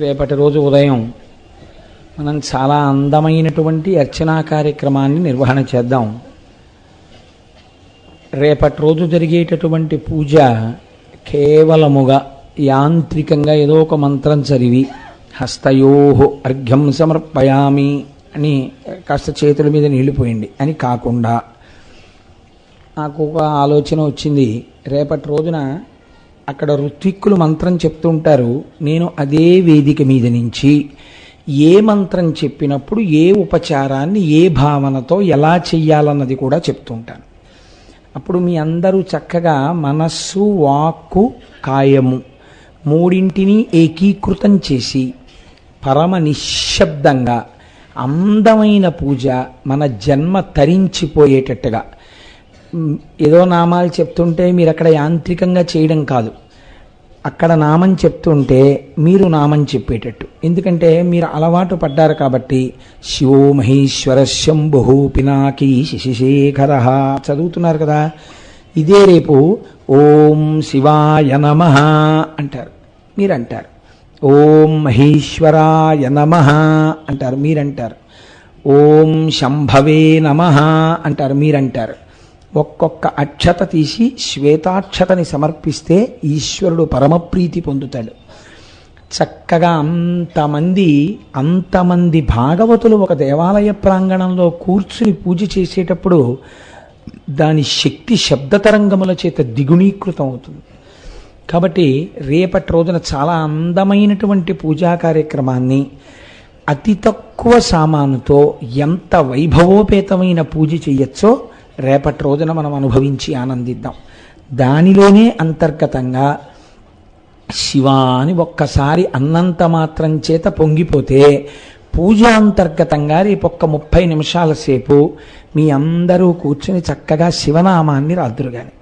రేపటి రోజు ఉదయం మనం చాలా అందమైనటువంటి అర్చనా కార్యక్రమాన్ని నిర్వహణ చేద్దాం. రేపటి రోజు జరిగేటటువంటి పూజ కేవలముగా యాంత్రికంగా ఏదో ఒక మంత్రం చదివి హస్తయోహో అర్ఘ్యం సమర్పయామి అని కాస్త చేతుల మీద నీళ్ళిపోయింది అని కాకుండా నాకు ఒక ఆలోచన వచ్చింది. రేపటి రోజున అక్కడ ఋత్విక్కులు మంత్రం చెప్తుంటారు, నేను అదే వేదిక మీద నుంచి ఏ మంత్రం చెప్పినప్పుడు ఏ ఉపచారాన్ని ఏ భావనతో ఎలా చెయ్యాలన్నది కూడా చెప్తుంటాను. అప్పుడు మీ అందరూ చక్కగా మనస్సు, వాక్కు, కాయము మూడింటిని ఏకీకృతం చేసి పరమ నిశ్శబ్దంగా అందమైన పూజ మన జన్మ తరించిపోయేటట్టుగా ఏదో నామాలు చెప్తుంటే మీరు అక్కడ యాంత్రికంగా చేయడం కాదు, అక్కడ నామం చెప్తుంటే మీరు నామం చెప్పేటట్టు. ఎందుకంటే మీరు అలవాటు పడ్డారు కాబట్టి శివో మహేశ్వర శంభు పినాకీ శశిశేఖర చదువుతున్నారు కదా. ఇదే రేపు ఓం శివాయ నమః అంటారు, మీరు అంటారు. ఓం మహేశ్వరాయ నమః అంటారు, మీరంటారు. ఓం శంభవే నమః అంటారు, మీరంటారు. ఒక్కొక్క అక్షత తీసి శ్వేతాక్షతని సమర్పిస్తే ఈశ్వరుడు పరమప్రీతి పొందుతాడు. చక్కగా అంతమంది భాగవతులు ఒక దేవాలయ ప్రాంగణంలో కూర్చుని పూజ చేసేటప్పుడు దాని శక్తి శబ్దతరంగముల చేత ద్విగుణీకృతం అవుతుంది. కాబట్టి రేపటి రోజున చాలా అందమైనటువంటి పూజా కార్యక్రమాన్ని అతి తక్కువ సామానుతో ఎంత వైభవోపేతమైన పూజ చేయొచ్చో రేపటి రోజున మనం అనుభవించి ఆనందిద్దాం. దానిలోనే అంతర్గతంగా శివ అని ఒక్కసారి అన్నంత మాత్రం చేత పొంగిపోతే పూజ అంతర్గతంగా రేపొక్క 30 నిమిషాల సేపు మీ అందరూ కూర్చుని చక్కగా శివనామాన్ని రాద్దురు. కానీ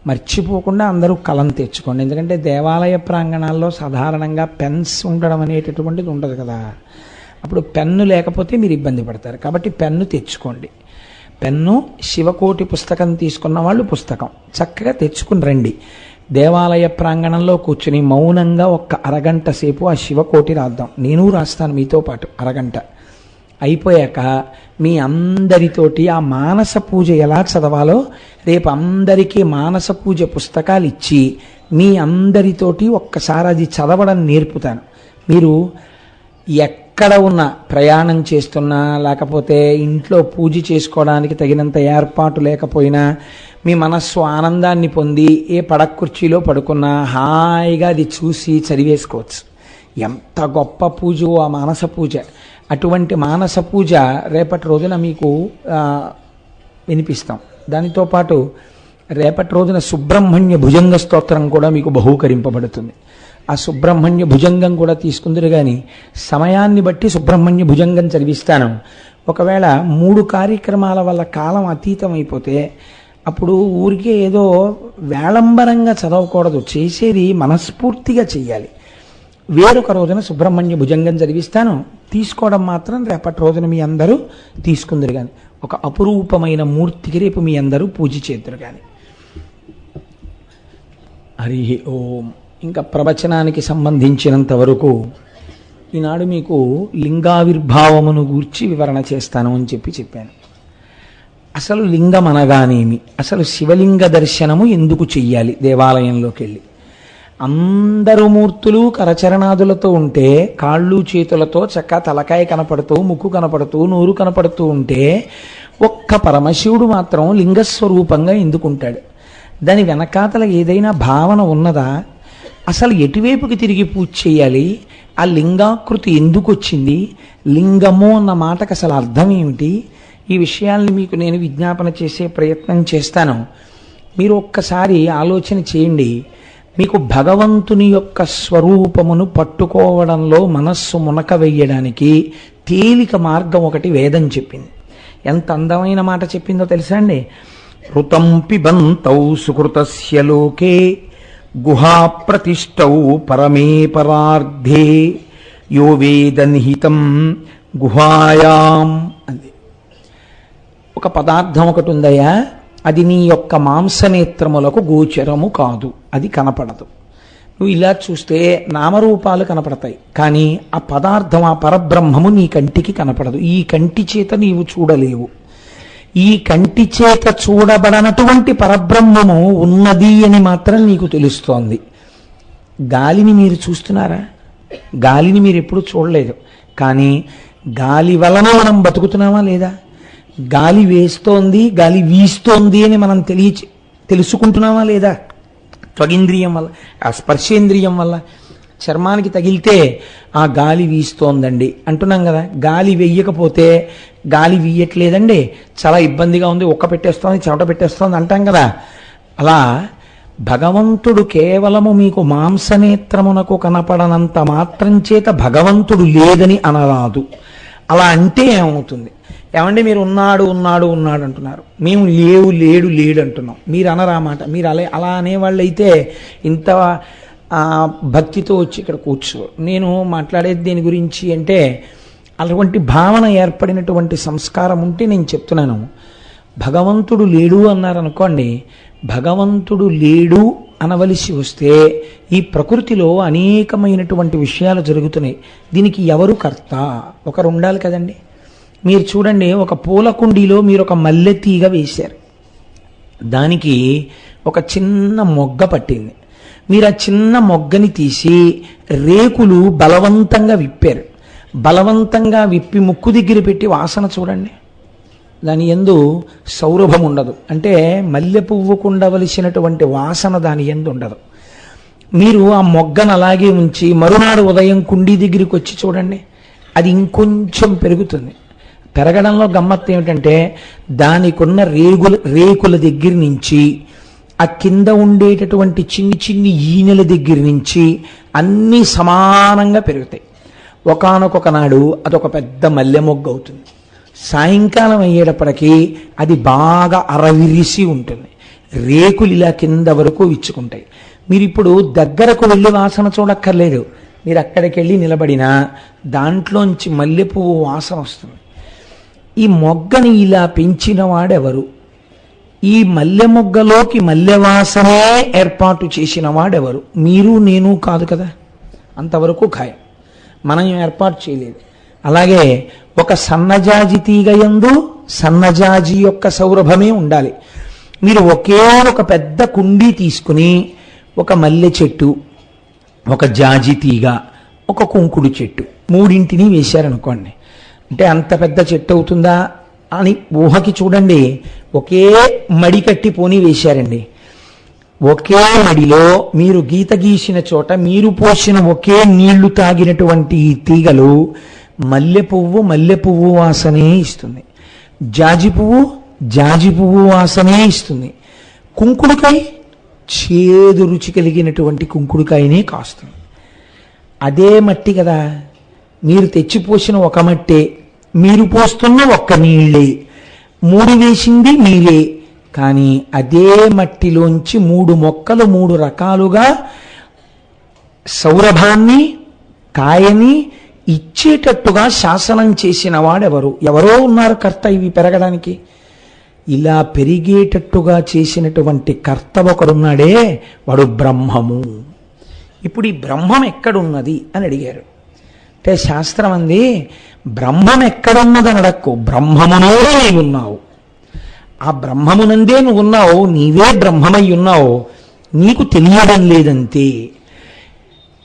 మర్చిపోకుండా అందరూ కలం తెచ్చుకోండి. ఎందుకంటే దేవాలయ ప్రాంగణాల్లో సాధారణంగా పెన్స్ ఉండడం అనేటటువంటిది ఉండదు కదా. అప్పుడు పెన్ను లేకపోతే మీరు ఇబ్బంది పడతారు. కాబట్టి పెన్ను తెచ్చుకోండి. పెన్ను, శివకోటి పుస్తకం తీసుకున్న వాళ్ళు పుస్తకం చక్కగా తెచ్చుకుని రండి. దేవాలయ ప్రాంగణంలో కూర్చుని మౌనంగా ఒక్క అరగంట సేపు ఆ శివకోటి రాద్దాం. నేను రాస్తాను మీతో పాటు అరగంట. అయిపోయాక మీ అందరితోటి ఆ మానస పూజ ఎలా చదవాలో రేపు అందరికీ మానస పూజ పుస్తకాలు ఇచ్చి మీ అందరితోటి ఒక్కసారి అది చదవడం నేర్పుతాను. మీరు ఎక్కడ ఉన్నా, ప్రయాణం చేస్తున్నా, లేకపోతే ఇంట్లో పూజ చేసుకోవడానికి తగినంత ఏర్పాటు లేకపోయినా మీ మనస్సు ఆనందాన్ని పొంది ఏ పడక కుర్చీలో పడుకున్నా హాయిగా అది చూసి చదివేసుకోవచ్చు. ఎంత గొప్ప పూజ ఆ మానస పూజ. అటువంటి మానస పూజ రేపటి రోజున మీకు వినిపిస్తాం. దానితో పాటు రేపటి రోజున సుబ్రహ్మణ్య భుజంగ స్తోత్రం కూడా మీకు బహూకరింపబడుతుంది. ఆ సుబ్రహ్మణ్య భుజంగం కూడా తీసుకుందరు. కానీ సమయాన్ని బట్టి సుబ్రహ్మణ్య భుజంగం చదివిస్తాను. ఒకవేళ 3 కార్యక్రమాల వల్ల కాలం అతీతం అయిపోతే అప్పుడు ఊరికే ఏదో వేళంబరంగా చదవకూడదు, చేసేది మనస్ఫూర్తిగా చెయ్యాలి. వేరొక రోజున సుబ్రహ్మణ్య భుజంగం చదివిస్తాను. తీసుకోవడం మాత్రం రేపటి రోజున మీ అందరూ తీసుకుందరు. కానీ ఒక అపురూపమైన మూర్తికి రేపు మీ అందరూ పూజ చేద్దరు. కానీ హరి ఓం. ఇంకా ప్రవచనానికి సంబంధించినంత వరకు ఈనాడు మీకు లింగావిర్భావమును గూర్చి వివరణ చేస్తాను అని చెప్పాను. అసలు లింగం అనగానేమి, అసలు శివలింగ దర్శనము ఎందుకు చెయ్యాలి? దేవాలయంలోకి వెళ్ళి అందరూ మూర్తులు కరచరణాదులతో ఉంటే, కాళ్ళు చేతులతో చక్క తలకాయ కనపడుతూ, ముక్కు కనపడుతూ, నోరు కనపడుతూ ఉంటే ఒక్క పరమశివుడు మాత్రం లింగస్వరూపంగా ఎందుకుంటాడు? దాని వెనకాతల ఏదైనా భావన ఉన్నదా? అసలు ఎటువైపుకి తిరిగి పూజ చేయాలి? ఆ లింగాకృతి ఎందుకు వచ్చింది? లింగము అన్న మాటకు అసలు అర్థం ఏమిటి? ఈ విషయాల్ని మీకు నేను విజ్ఞాపన చేసే ప్రయత్నం చేస్తాను. మీరు ఒక్కసారి ఆలోచన చేయండి. మీకు భగవంతుని యొక్క స్వరూపమును పట్టుకోవడంలో మనస్సు మునక వేయడానికి తేలిక మార్గం ఒకటి వేదం చెప్పింది. ఎంత అందమైన మాట చెప్పిందో తెలుసా అండి? ఋతం పిబంతౌ సుకృతస్య లోకే గుహాప్రతిష్టౌ పరమే పరార్ధే యో వేద నిహితం గుహాయాం అంది. ఒక పదార్థం ఒకటి ఉందయ్యా, అది నీ యొక్క మాంసనేత్రములకు గోచరము కాదు, అది కనపడదు. నువ్వు ఇలా చూస్తే నామరూపాలు కనపడతాయి, కానీ ఆ పదార్థం, ఆ పరబ్రహ్మము నీ కంటికి కనపడదు. ఈ కంటి చేత నీవు చూడలేవు. ఈ కంటి చేత చూడబడనటువంటి పరబ్రహ్మము ఉన్నది అని మాత్రం నీకు తెలుస్తోంది. గాలిని మీరు చూస్తున్నారా? గాలిని మీరు ఎప్పుడు చూడలేదు, కానీ గాలి వలన మనం బతుకుతున్నామా లేదా? గాలి వేస్తోంది, గాలి వీస్తోంది అని మనం తెలుసుకుంటున్నామా లేదా? త్వగింద్రియం వల్ల, ఆ స్పర్శేంద్రియం వల్ల. చర్మానికి తగిలితే ఆ గాలి వీస్తోందండి అంటున్నాం కదా. గాలి వెయ్యకపోతే గాలి వీయట్లేదండి, చాలా ఇబ్బందిగా ఉంది, ఒక్క పెట్టేస్తోంది, చెమట పెట్టేస్తోంది అంటాం కదా. అలా భగవంతుడు కేవలము మీకు మాంసనేత్రమునకు కనపడనంత మాత్రం చేత భగవంతుడు లేదని అనరాదు. అలా అంటే ఏమవుతుంది? ఏమంటే మీరు ఉన్నాడు ఉన్నాడు ఉన్నాడు అంటున్నారు, మేము లేవు లేడు లేడు అంటున్నాం. మీరు అనరా మాట. మీరు అలా అనేవాళ్ళు అయితే ఇంత భక్తితో వచ్చి ఇక్కడ కూర్చో. నేను మాట్లాడేది దేని గురించి అంటే, అటువంటి భావన ఏర్పడినటువంటి సంస్కారం ఉంటే నేను చెప్తున్నాను. భగవంతుడు లేడు అన్నారనుకోండి, భగవంతుడు లేడు అనవలసి వస్తే ఈ ప్రకృతిలో అనేకమైనటువంటి విషయాలు జరుగుతున్నాయి. దీనికి ఎవరు కర్త? ఒకరు ఉండాలి కదండి. మీరు చూడండి, ఒక పూల కుండీలో మీరు ఒక మల్లె తీగ వేశారు, దానికి ఒక చిన్న మొగ్గ పట్టింది. మీరు ఆ చిన్న మొగ్గని తీసి రేకులు బలవంతంగా విప్పారు. బలవంతంగా విప్పి ముక్కు దగ్గర పెట్టి వాసన చూడండి, దాని యందు సౌరభం ఉండదు. అంటే మల్లె పువ్వుకు ఉండవలసినటువంటి వాసన దాని యందు ఉండదు. మీరు ఆ మొగ్గను అలాగే ఉంచి మరునాడు ఉదయం కుండీ దగ్గరికి వచ్చి చూడండి, అది ఇంకొంచెం పెరుగుతుంది. పెరగడంలో గమ్మత్తు ఏమిటంటే, దానికున్న రేకుల దగ్గర నుంచి ఆ కింద ఉండేటటువంటి చిన్ని చిన్ని ఈనెల దగ్గర నుంచి అన్నీ సమానంగా పెరుగుతాయి. ఒకానొక నాడు అదొక పెద్ద మల్లె మొగ్గ అవుతుంది. సాయంకాలం అయ్యేటప్పటికీ అది బాగా అరవిరిసి ఉంటుంది. రేకులు ఇలా కింద వరకు విచ్చుకుంటాయి. మీరు ఇప్పుడు దగ్గరకు వెళ్ళి వాసన చూడక్కర్లేదు, మీరు అక్కడికి వెళ్ళి నిలబడినా దాంట్లోంచి మల్లెపువ్వు వాసన వస్తుంది. ఈ మొగ్గని ఇలా పెంచిన వాడెవరు? ఈ మల్లె మొగ్గలోకి మల్లె వాసనే ఏర్పాటు చేసిన వాడెవరు? మీరు నేను కాదు కదా, అంతవరకు ఖాయం. మనం ఏర్పాటు చేయలేదు. అలాగే ఒక సన్నజాజి తీగ యందు సన్నజాజి యొక్క సౌరభమే ఉండాలి. మీరు ఒకే ఒక పెద్ద కుండీ తీసుకుని ఒక మల్లె చెట్టు, ఒక జాజి తీగ, ఒక కుంకుడు చెట్టు, మూడింటిని వేశారనుకోండి, అంటే అంత పెద్ద చెట్టు అవుతుందా అని ఊహకి చూడండి. ఒకే మడి కట్టి పోనీ వేశారండి. ఒకే మడిలో మీరు గీత గీసిన చోట మీరు పోసిన ఒకే నీళ్లు తాగినటువంటి ఈ తీగలు మల్లె పువ్వు వాసనే ఇస్తుంది, జాజి పువ్వు వాసనే ఇస్తుంది, కుంకుడుకాయ చేదు రుచి కలిగినటువంటి కుంకుడుకాయనే కాస్తుంది. అదే మట్టి కదా, మీరు తెచ్చిపోసిన ఒక మట్టే, మీరు పోస్తున్న ఒక్క నీళ్ళే, మూడు వేసింది మీరే, కానీ అదే మట్టిలోంచి మూడు మొక్కలు మూడు రకాలుగా సౌరభాన్ని కాయని ఇచ్చేటట్టుగా శాసనం చేసిన వాడెవరు? ఎవరో ఉన్నారు కర్త ఇవి పెరగడానికి. ఇలా పెరిగేటట్టుగా చేసినటువంటి కర్త ఒకడున్నాడే, వాడు బ్రహ్మము. ఇప్పుడు ఈ బ్రహ్మం ఎక్కడున్నది అని అడిగారు. అంటే శాస్త్రం అంది, బ్రహ్మం ఎక్కడున్నదని అడక్కు, బ్రహ్మమునే నీవు ఉన్నావు. ఆ బ్రహ్మమునందే నువ్వు ఉన్నావు, నీవే బ్రహ్మమై ఉన్నావు, నీకు తెలియడం లేదంతే.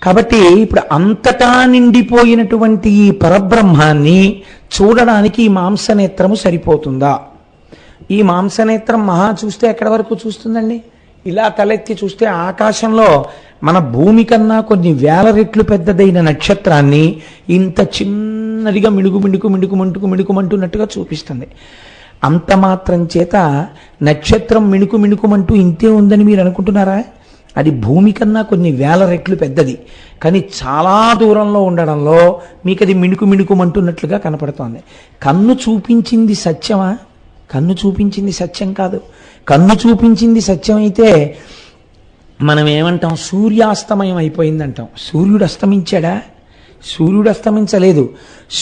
కాబట్టి ఇప్పుడు అంతటా నిండిపోయినటువంటి ఈ పరబ్రహ్మాన్ని చూడడానికి ఈ మాంసనేత్రము సరిపోతుందా? ఈ మాంసనేత్రం మహా చూస్తే ఎక్కడి వరకు చూస్తుందండి? ఇలా తలెత్తి చూస్తే ఆకాశంలో మన భూమి కన్నా కొన్ని వేల రెట్లు పెద్దదైన నక్షత్రాన్ని ఇంత చిన్నదిగా మిణుకుమంటున్నట్టుగా చూపిస్తుంది. అంత మాత్రం చేత నక్షత్రం మిణుకుమంటూ ఇంతే ఉందని మీరు అనుకుంటున్నారా? అది భూమి కన్నా కొన్ని వేల రెట్లు పెద్దది, కానీ చాలా దూరంలో ఉండడంలో మీకు అది మిణుకుమంటున్నట్లుగా కనపడుతోంది. కన్ను చూపించింది సత్యమా? కన్ను చూపించింది సత్యం కాదు. కన్ను చూపించింది సత్యం అయితే మనం ఏమంటాం? సూర్యాస్తమయం అయిపోయిందంటాం. సూర్యుడు అస్తమించాడా? సూర్యుడు అస్తమించలేదు.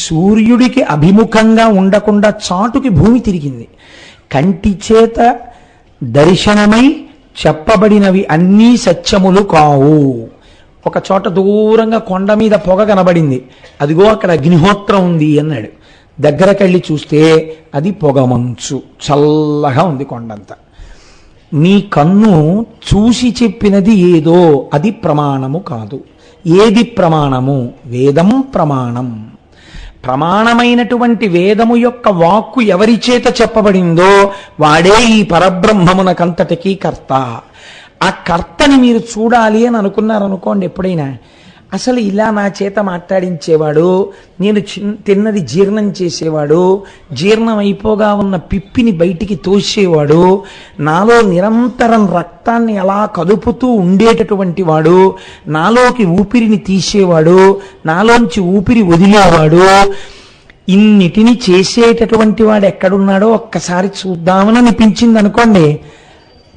సూర్యుడికి అభిముఖంగా ఉండకుండా చాటుకి భూమి తిరిగింది. కంటి చేత దర్శనమై చెప్పబడినవి అన్నీ సత్యములు కావు. ఒక చోట దూరంగా కొండ మీద పొగ కనబడింది. అదిగో అక్కడ అగ్నిహోత్రం ఉంది అన్నాడు. దగ్గరకెళ్ళి చూస్తే అది పొగమంచు, చల్లగా ఉంది కొండంతా. నీ కన్ను చూసి చెప్పినది ఏదో అది ప్రమాణము కాదు. ఏది ప్రమాణము? వేదం ప్రమాణం. ప్రమాణమైనటువంటి వేదము యొక్క వాక్కు ఎవరి చేత చెప్పబడిందో వాడే ఈ పరబ్రహ్మమునకంతటికీ కర్త. ఆ కర్తని మీరు చూడాలి అని అనుకున్నారనుకోండి, ఎప్పుడైనా అసలు ఇలా నా చేత మాట్లాడించేవాడు, నేను తిన్నది జీర్ణం చేసేవాడు, జీర్ణం అయిపోగా ఉన్న పిప్పిని బయటికి తోసేవాడు, నాలో నిరంతరం రక్తాన్ని అలా కదుపుతూ ఉండేటటువంటి వాడు, నాలోకి ఊపిరిని తీసేవాడు, నాలోంచి ఊపిరి వదిలేవాడు, ఇన్నిటిని చేసేటటువంటి వాడు ఎక్కడున్నాడో ఒక్కసారి చూద్దామని అనిపించింది అనుకోండి.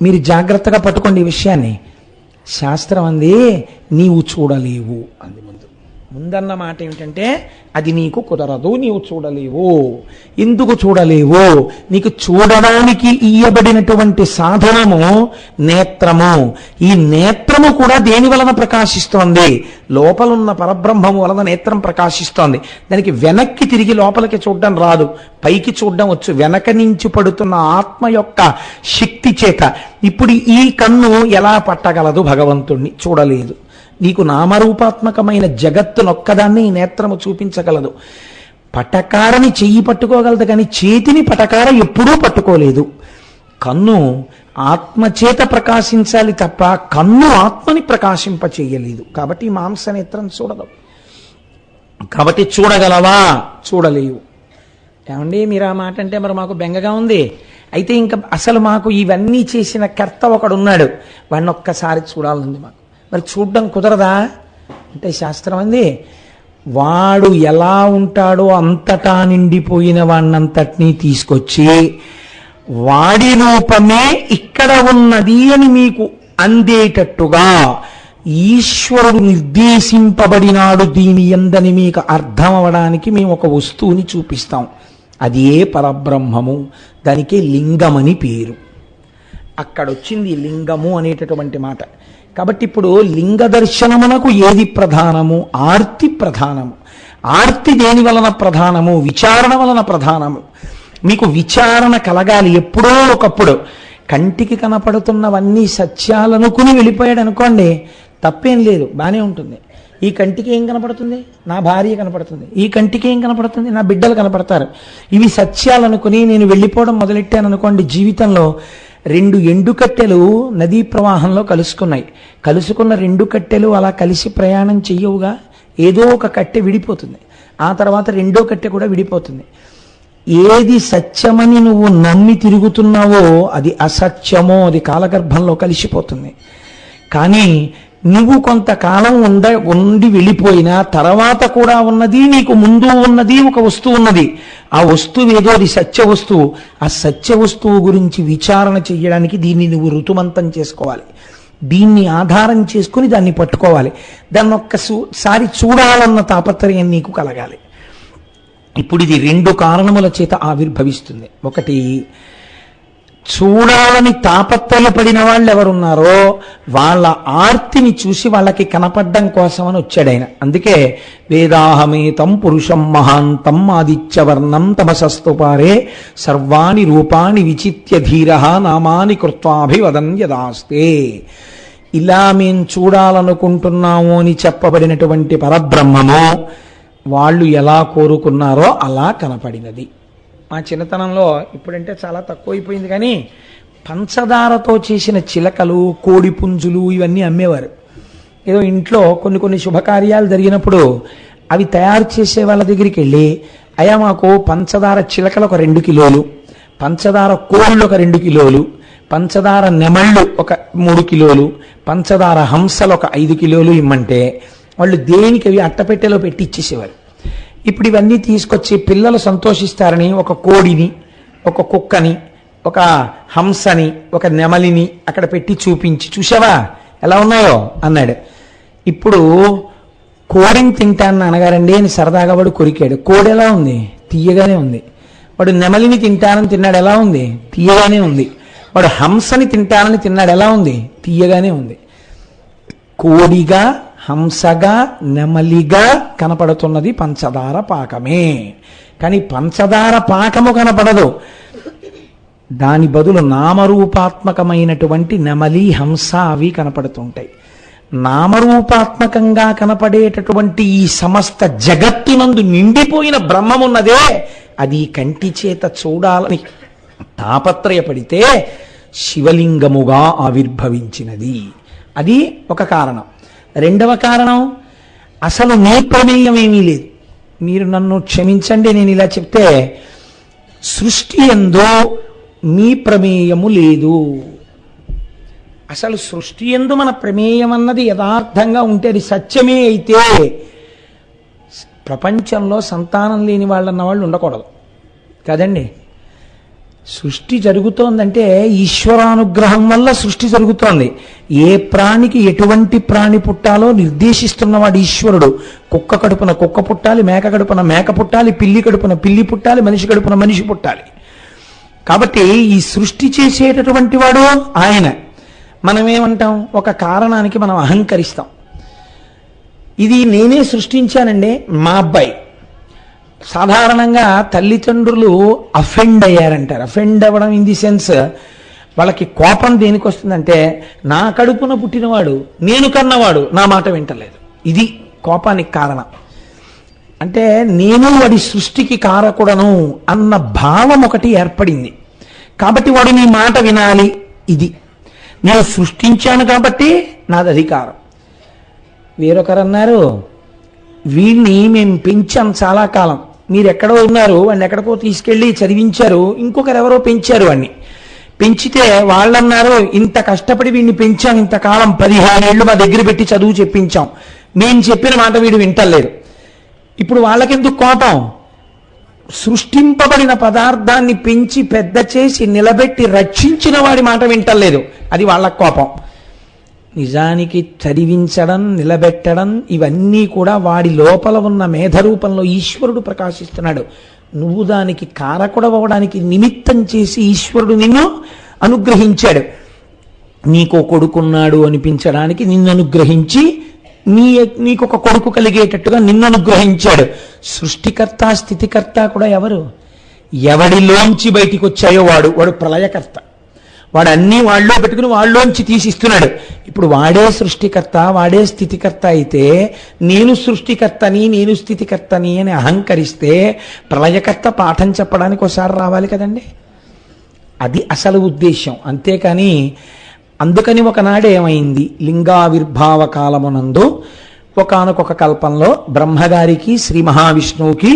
మీరు జాగ్రత్తగా పట్టుకోండి ఈ విషయాన్ని. శాస్త్రం అంది నీవు చూడలేవు అంది. ముందన్న మాట ఏమిటంటే అది నీకు కుదరదు, నీవు చూడలేవు. ఎందుకు చూడలేవు? నీకు చూడడానికి ఇయ్యబడినటువంటి సాధనము నేత్రము. ఈ నేత్రము కూడా దేని వలన ప్రకాశిస్తోంది? లోపలున్న పరబ్రహ్మము వలన నేత్రం ప్రకాశిస్తోంది. దానికి వెనక్కి తిరిగి లోపలికి చూడడం రాదు, పైకి చూడడం వచ్చు. వెనక నుంచి పడుతున్న ఆత్మ యొక్క శక్తి చేత. ఇప్పుడు ఈ కన్ను ఎలా పట్టగలదు భగవంతుణ్ణి? చూడలేదు. నీకు నామరూపాత్మకమైన జగత్తునొక్కదాన్ని ఈ నేత్రము చూపించగలదు. పటకారని చెయ్యి పట్టుకోగలదు, కానీ చేతిని పటకార ఎప్పుడూ పట్టుకోలేదు. కన్ను ఆత్మచేత ప్రకాశించాలి తప్ప కన్ను ఆత్మని ప్రకాశింపచేయలేదు. కాబట్టి మాంసనేత్రం చూడదు. కాబట్టి చూడగలవా? చూడలేవు. ఏమండి మీరు ఆ మాట అంటే మరి మాకు బెంగగా ఉంది. అయితే ఇంకా అసలు మాకు ఇవన్నీ చేసిన కర్త ఒకడున్నాడు, వాడిని ఒక్కసారి చూడాలంది మాకు. మరి చూడ్డం కుదరదా అంటే శాస్త్రం అంది వాడు ఎలా ఉంటాడో అంతటా నిండిపోయిన వాణ్ణంతటినీ తీసుకొచ్చి వాడి రూపమే ఇక్కడ ఉన్నది అని మీకు అందేటట్టుగా ఈశ్వరుడు నిర్దేశింపబడినాడు దీని యందని మీకు అర్థం అవడానికి మేము ఒక వస్తువుని చూపిస్తాం. అది ఏ పరబ్రహ్మము. దానికే లింగమని పేరు. అక్కడొచ్చింది లింగము అనేటటువంటి మాట. కాబట్టి ఇప్పుడు లింగ దర్శనమునకు ఏది ప్రధానము? ఆర్తి ప్రధానము. ఆర్తి దేని వలన ప్రధానము? విచారణ వలన ప్రధానము. మీకు విచారణ కలగాలి ఎప్పుడో ఒకప్పుడు. కంటికి కనపడుతున్నవన్నీ సత్యాలనుకుని వెళ్ళిపోయాడు అనుకోండి, తప్పేం లేదు, బానే ఉంటుంది. ఈ కంటికి ఏం కనపడుతుంది? నా భార్య కనపడుతుంది. ఈ కంటికి ఏం కనపడుతుంది? నా బిడ్డలు కనపడతారు. ఇవి సత్యాలనుకుని నేను వెళ్ళిపోవడం మొదలెట్టాను అనుకోండి, జీవితంలో 2 ఎండుకట్టెలు నదీ ప్రవాహంలో కలుసుకున్నాయి. కలుసుకున్న 2 కట్టెలు అలా కలిసి ప్రయాణం చెయ్యవుగా. ఏదో ఒక కట్టె విడిపోతుంది, ఆ తర్వాత రెండో కట్టె కూడా విడిపోతుంది. ఏది సత్యమని నువ్వు నమ్మి తిరుగుతున్నావో అది అసత్యమో అది కాలగర్భంలో కలిసిపోతుంది. కానీ నువ్వు కొంతకాలం ఉండి వెళ్ళిపోయినా తర్వాత కూడా ఉన్నది, నీకు ముందు ఉన్నది ఒక వస్తువు ఉన్నది. ఆ వస్తువు ఏదో అది సత్య వస్తువు. ఆ సత్య వస్తువు గురించి విచారణ చెయ్యడానికి దీన్ని నువ్వు ఋతుమంతం చేసుకోవాలి. దీన్ని ఆధారం చేసుకుని దాన్ని పట్టుకోవాలి. దాన్ని ఒక్కసారి చూడాలన్న తాపత్రయం నీకు కలగాలి. ఇప్పుడు ఇది 2 కారణముల చేత ఆవిర్భవిస్తుంది. ఒకటి, చూడాలని తాపత్రయపడిన వాళ్ళు ఎవరున్నారో వాళ్ళ ఆర్తిని చూసి వాళ్ళకి కనపడ్డం కోసమని వచ్చాడు ఆయన. అందుకే వేదాహమేతం పురుషం మహాంతం ఆదిత్యవర్ణం తమసస్తుపారే సర్వాణి రూపాణి విచిత్య ధీర నామాని కృత్వాభివదన్ యదాస్తే. ఇలా మేం చూడాలనుకుంటున్నాము అని చెప్పబడినటువంటి పరబ్రహ్మము వాళ్ళు ఎలా కోరుకున్నారో అలా కనపడినది. మా చిన్నతనంలో, ఇప్పుడంటే చాలా తక్కువైపోయింది, కానీ పంచదారతో చేసిన చిలకలు, కోడి పుంజులు ఇవన్నీ అమ్మేవారు. ఏదో ఇంట్లో కొన్ని శుభకార్యాలు జరిగినప్పుడు అవి తయారు చేసే వాళ్ళ దగ్గరికి వెళ్ళి, అయ్యా మాకు పంచదార చిలకలు ఒక 2 కిలోలు, పంచదార కోళ్ళు ఒక 2 కిలోలు, పంచదార నెమళ్ళు ఒక 3 కిలోలు, పంచదార హంసలు ఒక 5 కిలోలు ఇమ్మంటే వాళ్ళు దేనికి అవి అట్టపెట్టెలో పెట్టి ఇచ్చేసేవారు. ఇప్పుడు ఇవన్నీ తీసుకొచ్చి పిల్లలు సంతోషిస్తారని ఒక కోడిని, ఒక కుక్కని, ఒక హంసని, ఒక నెమలిని అక్కడ పెట్టి చూపించి, చూసావా ఎలా ఉన్నాయో అన్నాడు. ఇప్పుడు కోడిని తింటాను అనగారండి అని సరదాగా వాడు కొరికాడు. కోడి ఎలా ఉంది? తీయగానే ఉంది. వాడు నెమలిని తింటానని తిన్నాడు, ఎలా ఉంది? తీయగానే ఉంది. వాడు హంసని తింటానని తిన్నాడు, ఎలా ఉంది? తీయగానే ఉంది. కోడిగా హంసగా నెమలిగా కనపడుతున్నది పంచదార పాకమే. కానీ పంచదార పాకము కనపడదు, దాని బదులు నామరూపాత్మకమైనటువంటి నెమలి హంస అవి కనపడుతుంటాయి. నామరూపాత్మకంగా కనపడేటటువంటి ఈ సమస్త జగత్తునందు నిండిపోయిన బ్రహ్మమున్నదే, అది కంటి చేత చూడాలని తాపత్రయపడితే శివలింగముగా ఆవిర్భవించినది. అది ఒక కారణం. రెండవ కారణం, అసలు నీ ప్రమేయం ఏమీ లేదు. మీరు నన్ను క్షమించండి నేను ఇలా చెప్తే, సృష్టి యందు మీ ప్రమేయము లేదు. అసలు సృష్టి యందు మన ప్రమేయం అన్నది యథార్థంగా ఉంటే అది సత్యమే అయితే ప్రపంచంలో సంతానం లేని వాళ్ళన్న వాళ్ళు ఉండకూడదు కదండి. సృష్టి జరుగుతోందంటే ఈశ్వరానుగ్రహం వల్ల సృష్టి జరుగుతోంది. ఏ ప్రాణికి ఎటువంటి ప్రాణి పుట్టాలో నిర్దేశిస్తున్నవాడు ఈశ్వరుడు. కుక్క కడుపున కుక్క పుట్టాలి, మేక కడుపున మేక పుట్టాలి, పిల్లి కడుపున పిల్లి పుట్టాలి, మనిషి కడుపున మనిషి పుట్టాలి. కాబట్టి ఈ సృష్టి చేసేటటువంటి వాడు ఆయన. మనమేమంటాం, ఒక కారణానికి మనం అహంకరిస్తాం. ఇది నేనే సృష్టించానండి మా అబ్బాయి. సాధారణంగా తల్లిదండ్రులు అఫెండ్ అయ్యారంటారు. అఫెండ్ అవ్వడం ఇన్ ది సెన్స్, వాళ్ళకి కోపం దేనికి వస్తుందంటే, నా కడుపున పుట్టినవాడు, నేను కన్నవాడు నా మాట వింటలేదు. ఇది కోపానికి కారణం. అంటే నేను వాడి సృష్టికి కారకుడను అన్న భావం ఒకటి ఏర్పడింది. కాబట్టి వాడు నీ మాట వినాలి. ఇది నేను సృష్టించాను కాబట్టి నాది అధికారం. వేరొకరు అన్నారు, వీడిని మేము పెంచాం చాలా కాలం, మీరు ఎక్కడో ఉన్నారు, వాడిని ఎక్కడికో తీసుకెళ్ళి చదివించారు, ఇంకొకరు ఎవరో పెంచారు వాడిని. పెంచితే వాళ్ళన్నారు, ఇంత కష్టపడి వీడిని పెంచాం, ఇంతకాలం 15 ఏళ్ళు మా దగ్గర పెట్టి చదువు చెప్పించాం, మేము చెప్పిన మాట వీడు వింటలేదు. ఇప్పుడు వాళ్ళకెందుకు కోపం? సృష్టింపబడిన పదార్థాన్ని పెంచి పెద్ద చేసి నిలబెట్టి రక్షించిన వాడి మాట వింటలేదు, అది వాళ్ళ కోపం. నిజానికి చదివించడం, నిలబెట్టడం ఇవన్నీ కూడా వాడి లోపల ఉన్న మేధరూపంలో ఈశ్వరుడు ప్రకాశిస్తున్నాడు. నువ్వు దానికి కారకుడవడానికి నిమిత్తం చేసి ఈశ్వరుడు నిన్ను అనుగ్రహించాడు. నీకో కొడుకున్నాడు అనిపించడానికి నిన్ను అనుగ్రహించి నీకు ఒక కొడుకు కలిగేటట్టుగా నిన్ను అనుగ్రహించాడు. సృష్టికర్త స్థితికర్త కూడా ఎవరు? ఎవడిలోంచి బయటికి వచ్చాయో వాడు ప్రళయకర్త. వాడు అన్ని వాళ్ళలో పెట్టుకుని వాళ్ళలోంచి తీసిస్తున్నాడు. ఇప్పుడు వాడే సృష్టికర్త, వాడే స్థితికర్త అయితే నేను సృష్టికర్తని నేను స్థితికర్తని అని అహంకరిస్తే ప్రళయకర్త పాఠం చెప్పడానికి ఒకసారి రావాలి కదండి. అది అసలు ఉద్దేశం. అంతేకాని అందుకని ఒకనాడు ఏమైంది, లింగావిర్భావ కాలమునందు ఒకానొక కల్పంలో బ్రహ్మగారికి శ్రీ మహావిష్ణువుకి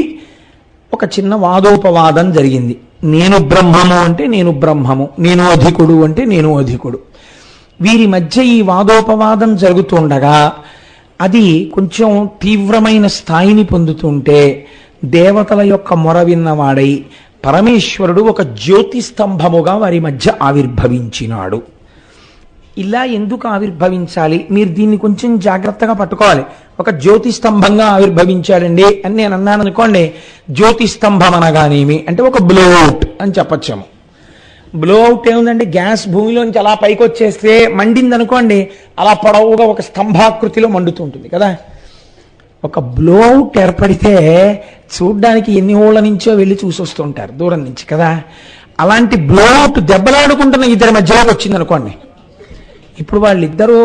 ఒక చిన్న వాదోపవాదం జరిగింది. నేను బ్రహ్మము అంటే నేను బ్రహ్మము, నేను అధికుడు అంటే నేను అధికుడు. వీరి మధ్య ఈ వాదోపవాదం జరుగుతుండగా అది కొంచెం తీవ్రమైన స్థాయిని పొందుతుంటే దేవతల యొక్క మొర విన్నవాడై పరమేశ్వరుడు ఒక జ్యోతిస్తంభముగా వారి మధ్య ఆవిర్భవించినాడు. ఇలా ఎందుకు ఆవిర్భవించాలి? మీరు దీన్ని కొంచెం జాగ్రత్తగా పట్టుకోవాలి. ఒక జ్యోతిస్తంభంగా ఆవిర్భవించాడండి అని నేను అన్నాను అనుకోండి, జ్యోతిస్తంభం అనగానేమి అంటే ఒక బ్లోఅవుట్ అని చెప్పచ్చాము. బ్లోఅవుట్ ఏముందండి, గ్యాస్ భూమిలోంచి అలా పైకి వచ్చేస్తే మండింది అనుకోండి, అలా పొడవుగా ఒక స్తంభాకృతిలో మండుతుంటుంది కదా. ఒక బ్లోఅవుట్ ఏర్పడితే చూడ్డానికి ఎన్ని ఊళ్ళ నుంచో వెళ్ళి చూసి వస్తుంటారు దూరం నుంచి కదా. అలాంటి బ్లోఅవుట్ దెబ్బలాడుకుంటున్న ఇద్దరి మధ్యలోకి వచ్చింది అనుకోండి. ఇప్పుడు వాళ్ళిద్దరూ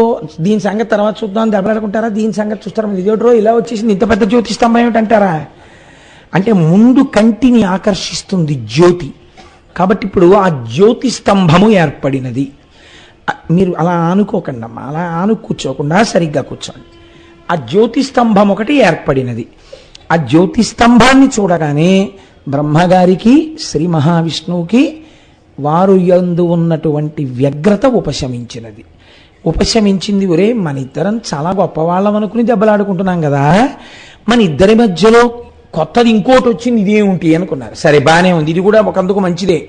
దీని సంగతి తర్వాత చూద్దాం దెబ్బలాడుకుంటారా, దీని సంగతి చూస్తారా, ఇదేటో ఇలా వచ్చేసింది, ఇంత పెద్ద జ్యోతి స్తంభం ఏమిటంటారా? అంటే ముందు కంటిని ఆకర్షిస్తుంది జ్యోతి. కాబట్టి ఇప్పుడు ఆ జ్యోతి స్తంభము ఏర్పడినది. మీరు అలా ఆనుకోకండి అమ్మా, అలా కూర్చోకుండా సరిగ్గా కూర్చోండి. ఆ జ్యోతి స్తంభం ఒకటి ఏర్పడినది. ఆ జ్యోతి స్తంభాన్ని చూడగానే బ్రహ్మగారికి శ్రీ మహావిష్ణువుకి వారు యందు ఉన్నటువంటి వ్యగ్రత ఉపశమించినది. ఉపశమించింది. ఒరే మన ఇద్దరం చాలా గొప్పవాళ్ళం అనుకుని దెబ్బలాడుకుంటున్నాం కదా, మన ఇద్దరి మధ్యలో కొత్తది ఇంకోటి వచ్చింది, ఇదేమిటి అనుకున్నారు. సరే బాగానే ఉంది, ఇది కూడా ఒకందుకు మంచిదే.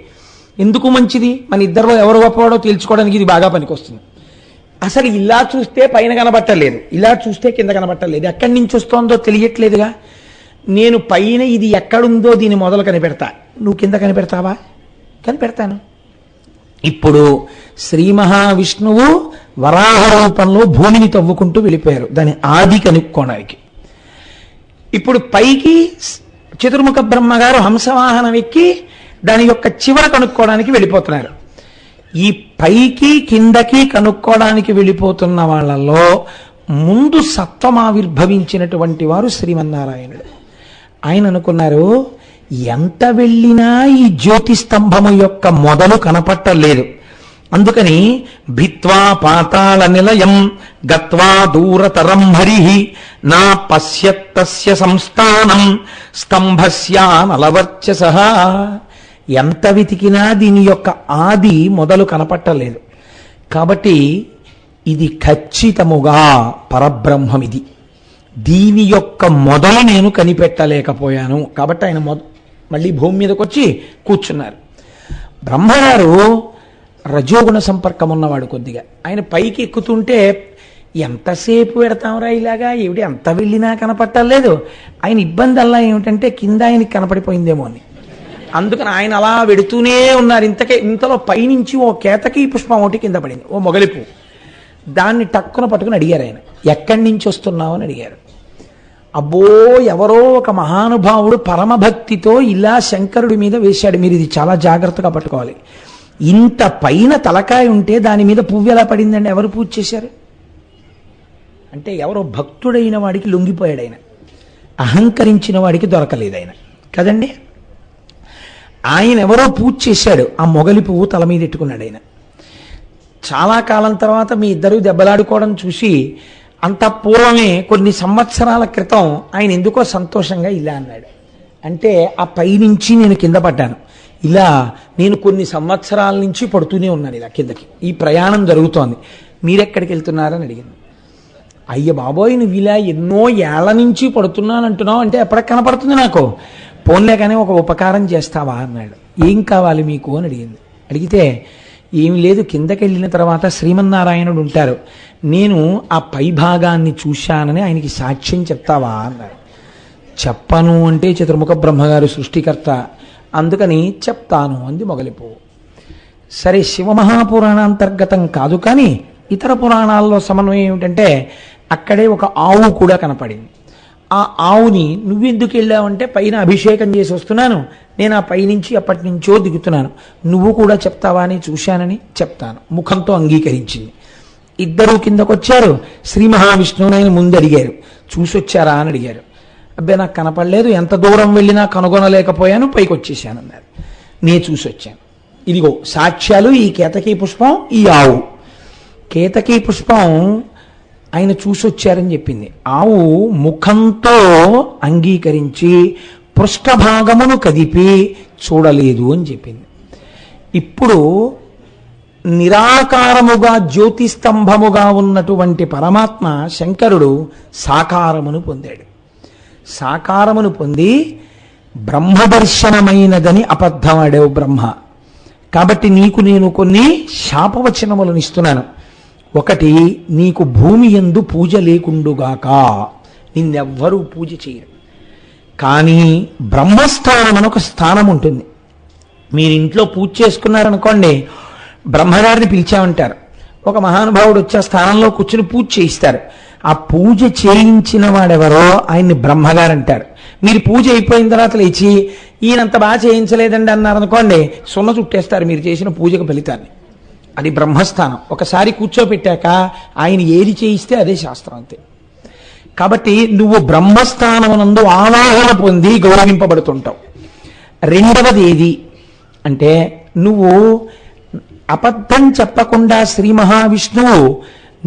ఎందుకు మంచిది? మన ఇద్దరిలో ఎవరు గొప్పవాడో తేల్చుకోవడానికి ఇది బాగా పనికొస్తుంది. అసలు ఇలా చూస్తే పైన కనబట్టలేదు, ఇలా చూస్తే కింద కనబట్టలేదు, ఎక్కడి నుంచి వస్తోందో తెలియట్లేదుగా. నేను పైన ఇది ఎక్కడుందో దీన్ని మొదలు కనిపెడతా, నువ్వు కింద కనిపెడతావా? కనిపెడతాను. ఇప్పుడు శ్రీ మహావిష్ణువు వరాహ రూపంలో భూమిని తవ్వుకుంటూ వెళ్ళిపోయారు దాని ఆది కనుక్కోవడానికి. ఇప్పుడు పైకి చతుర్ముఖ బ్రహ్మగారు హంసవాహనం ఎక్కి దాని యొక్క చివర కనుక్కోవడానికి వెళ్ళిపోతున్నారు. ఈ పైకి కిందకి కనుక్కోవడానికి వెళ్ళిపోతున్న వాళ్ళలో ముందు సత్వం ఆవిర్భవించినటువంటి వారు శ్రీమన్నారాయణుడు. ఆయన అనుకున్నారు, ఎంత వెళ్ళినా ఈ జ్యోతిస్తంభము యొక్క మొదలు కనపట్టలేదు. అందుకని భిత్వా పాతాళ నిలయం గత్వా దూరతరం హరిః నా పశ్యత్తస్య సంస్థానం స్తంభస్యానలవర్చసః. ఎంత వెతికినా దీని యొక్క ఆది మొదలు కనపట్టలేదు. కాబట్టి ఇది ఖచ్చితముగా పరబ్రహ్మం, ఇది దీని యొక్క మొదలు నేను కనిపెట్టలేకపోయాను. కాబట్టి ఆయన మళ్ళీ భూమి మీదకి వచ్చి కూర్చున్నారు. బ్రహ్మగారు రజోగుణ సంపర్కం ఉన్నవాడు కొద్దిగా. ఆయన పైకి ఎక్కుతుంటే ఎంతసేపు పెడతాంరా ఇలాగా, ఏమిటి అంత వెళ్ళినా కనపట్టలేదు. ఆయన ఇబ్బంది అలా ఏమిటంటే కింద ఆయనకి కనపడిపోయిందేమో అని. అందుకని ఆయన అలా వెడుతూనే ఉన్నారు. ఇంతలో పైనుంచి ఓ కేతకి పుష్పం ఒకటి కింద పడింది, ఓ మొగలిపు. దాన్ని టక్కున పట్టుకుని అడిగారు ఆయన, ఎక్కడి నుంచి వస్తున్నావు అని అడిగారు. అబ్బో, ఎవరో ఒక మహానుభావుడు పరమభక్తితో ఇలా శంకరుడి మీద వేశాడు, మీరు ఇది చాలా జాగ్రత్తగా పట్టుకోవాలి. ఇంత పైన తలకాయ ఉంటే దాని మీద పువ్వు ఎలా పడిందండి, ఎవరు పూజ చేశారు అంటే ఎవరో భక్తుడైన వాడికి లొంగిపోయాడు ఆయన, అహంకరించిన వాడికి దొరకలేదు ఆయన కదండి. ఆయన ఎవరో పూజ చేశాడు, ఆ మొగలి పువ్వు తల మీద ఎట్టుకున్నాడు ఆయన. చాలా కాలం తర్వాత మీ ఇద్దరు దెబ్బలాడుకోవడం చూసి అంత పూర్వమే కొన్ని సంవత్సరాల క్రితం ఆయన ఎందుకో సంతోషంగా ఇలా అన్నాడు. అంటే ఆ పైనుంచి నేను కింద పడ్డాను, ఇలా నేను కొన్ని సంవత్సరాల నుంచి పడుతూనే ఉన్నాను ఇలా కిందకి, ఈ ప్రయాణం జరుగుతోంది, మీరెక్కడికి వెళ్తున్నారని అడిగింది. అయ్య బాబోయ్, నువ్వు ఇలా ఎన్నో ఏళ్ల నుంచి పడుతున్నాను అంటున్నావు అంటే ఎప్పటికి కనపడుతుంది నాకు, పోన్లే కానీ ఒక ఉపకారం చేస్తావా అన్నాడు. ఏం కావాలి మీకు అని అడిగింది. అడిగితే ఏమి లేదు, కిందకి వెళ్ళిన తర్వాత శ్రీమన్నారాయణుడు ఉంటారు, నేను ఆ పై భాగాన్ని చూశానని ఆయనకి సాక్ష్యం చెప్తావా అన్నాడు. చెప్పను అంటే చతుర్ముఖ బ్రహ్మగారు సృష్టికర్త, అందుకని చెప్తాను అంది మొగలిపువ్వు. సరే, శివమహాపురాణాంతర్గతం కాదు కానీ ఇతర పురాణాల్లో సమన్వయం ఏమిటంటే అక్కడే ఒక ఆవు కూడా కనపడింది. ఆ ఆవుని నువ్వెందుకు వెళ్ళావంటే పైన అభిషేకం చేసి వస్తున్నాను, నేను ఆ పైనుంచి అప్పటి నుంచో దిగుతున్నాను, నువ్వు కూడా చెప్తావా అని చూశానని చెప్తాను, ముఖంతో అంగీకరించింది. ఇద్దరూ కిందకొచ్చారు. శ్రీ మహావిష్ణువుని ఆయన ముందు అడిగారు, చూసొచ్చారా అని అడిగారు. అబ్బాయి నాకు కనపడలేదు, ఎంత దూరం వెళ్ళినా కనుగొనలేకపోయాను, పైకి వచ్చేసాను అన్నారు. నేను చూసొచ్చాను, ఇదిగో సాక్ష్యాలు, ఈ కేతకీ పుష్పం, ఈ ఆవు. కేతకీ పుష్పం ఆయన చూసొచ్చారని చెప్పింది. ఆవు ముఖంతో అంగీకరించి పృష్ఠభాగమును కదిపి చూడలేదు అని చెప్పింది. ఇప్పుడు నిరాకారముగా జ్యోతిస్తంభముగా ఉన్నటువంటి పరమాత్మ శంకరుడు సాకారమును పొందాడు. సాకారమును పొంది బ్రహ్మదర్శనమైనదని అబద్ధమాడావు బ్రహ్మ, కాబట్టి నీకు నేను కొన్ని శాపవచనములను ఇస్తున్నాను. ఒకటి, నీకు భూమి యందు పూజ లేకుండుగాక, నిన్నెవ్వరూ పూజ చేయరు. కానీ బ్రహ్మస్థానం అని ఒక స్థానం ఉంటుంది. మీరు ఇంట్లో పూజ చేసుకున్నారనుకోండి, బ్రహ్మగారిని పిలిచామంటారు, ఒక మహానుభావుడు వచ్చి ఆ స్థానంలో కూర్చుని పూజ చేయిస్తారు. ఆ పూజ చేయించిన వాడెవరో ఆయన్ని బ్రహ్మగారు అంటారు. మీరు పూజ అయిపోయిన తర్వాత లేచి ఈయనంత బాగా చేయించలేదండి అన్నారనుకోండి, సున్న చుట్టేస్తారు మీరు చేసిన పూజకు ఫలితాన్ని. అది బ్రహ్మస్థానం. ఒకసారి కూర్చోపెట్టాక ఆయన ఏది చేయిస్తే అదే శాస్త్రం, అంతే. కాబట్టి నువ్వు బ్రహ్మస్థానమునందు ఆవాహన పొంది గౌరవింపబడుతుంటావు. రెండవది ఏది అంటే, నువ్వు అబద్ధం చెప్పకుండా శ్రీ మహావిష్ణువు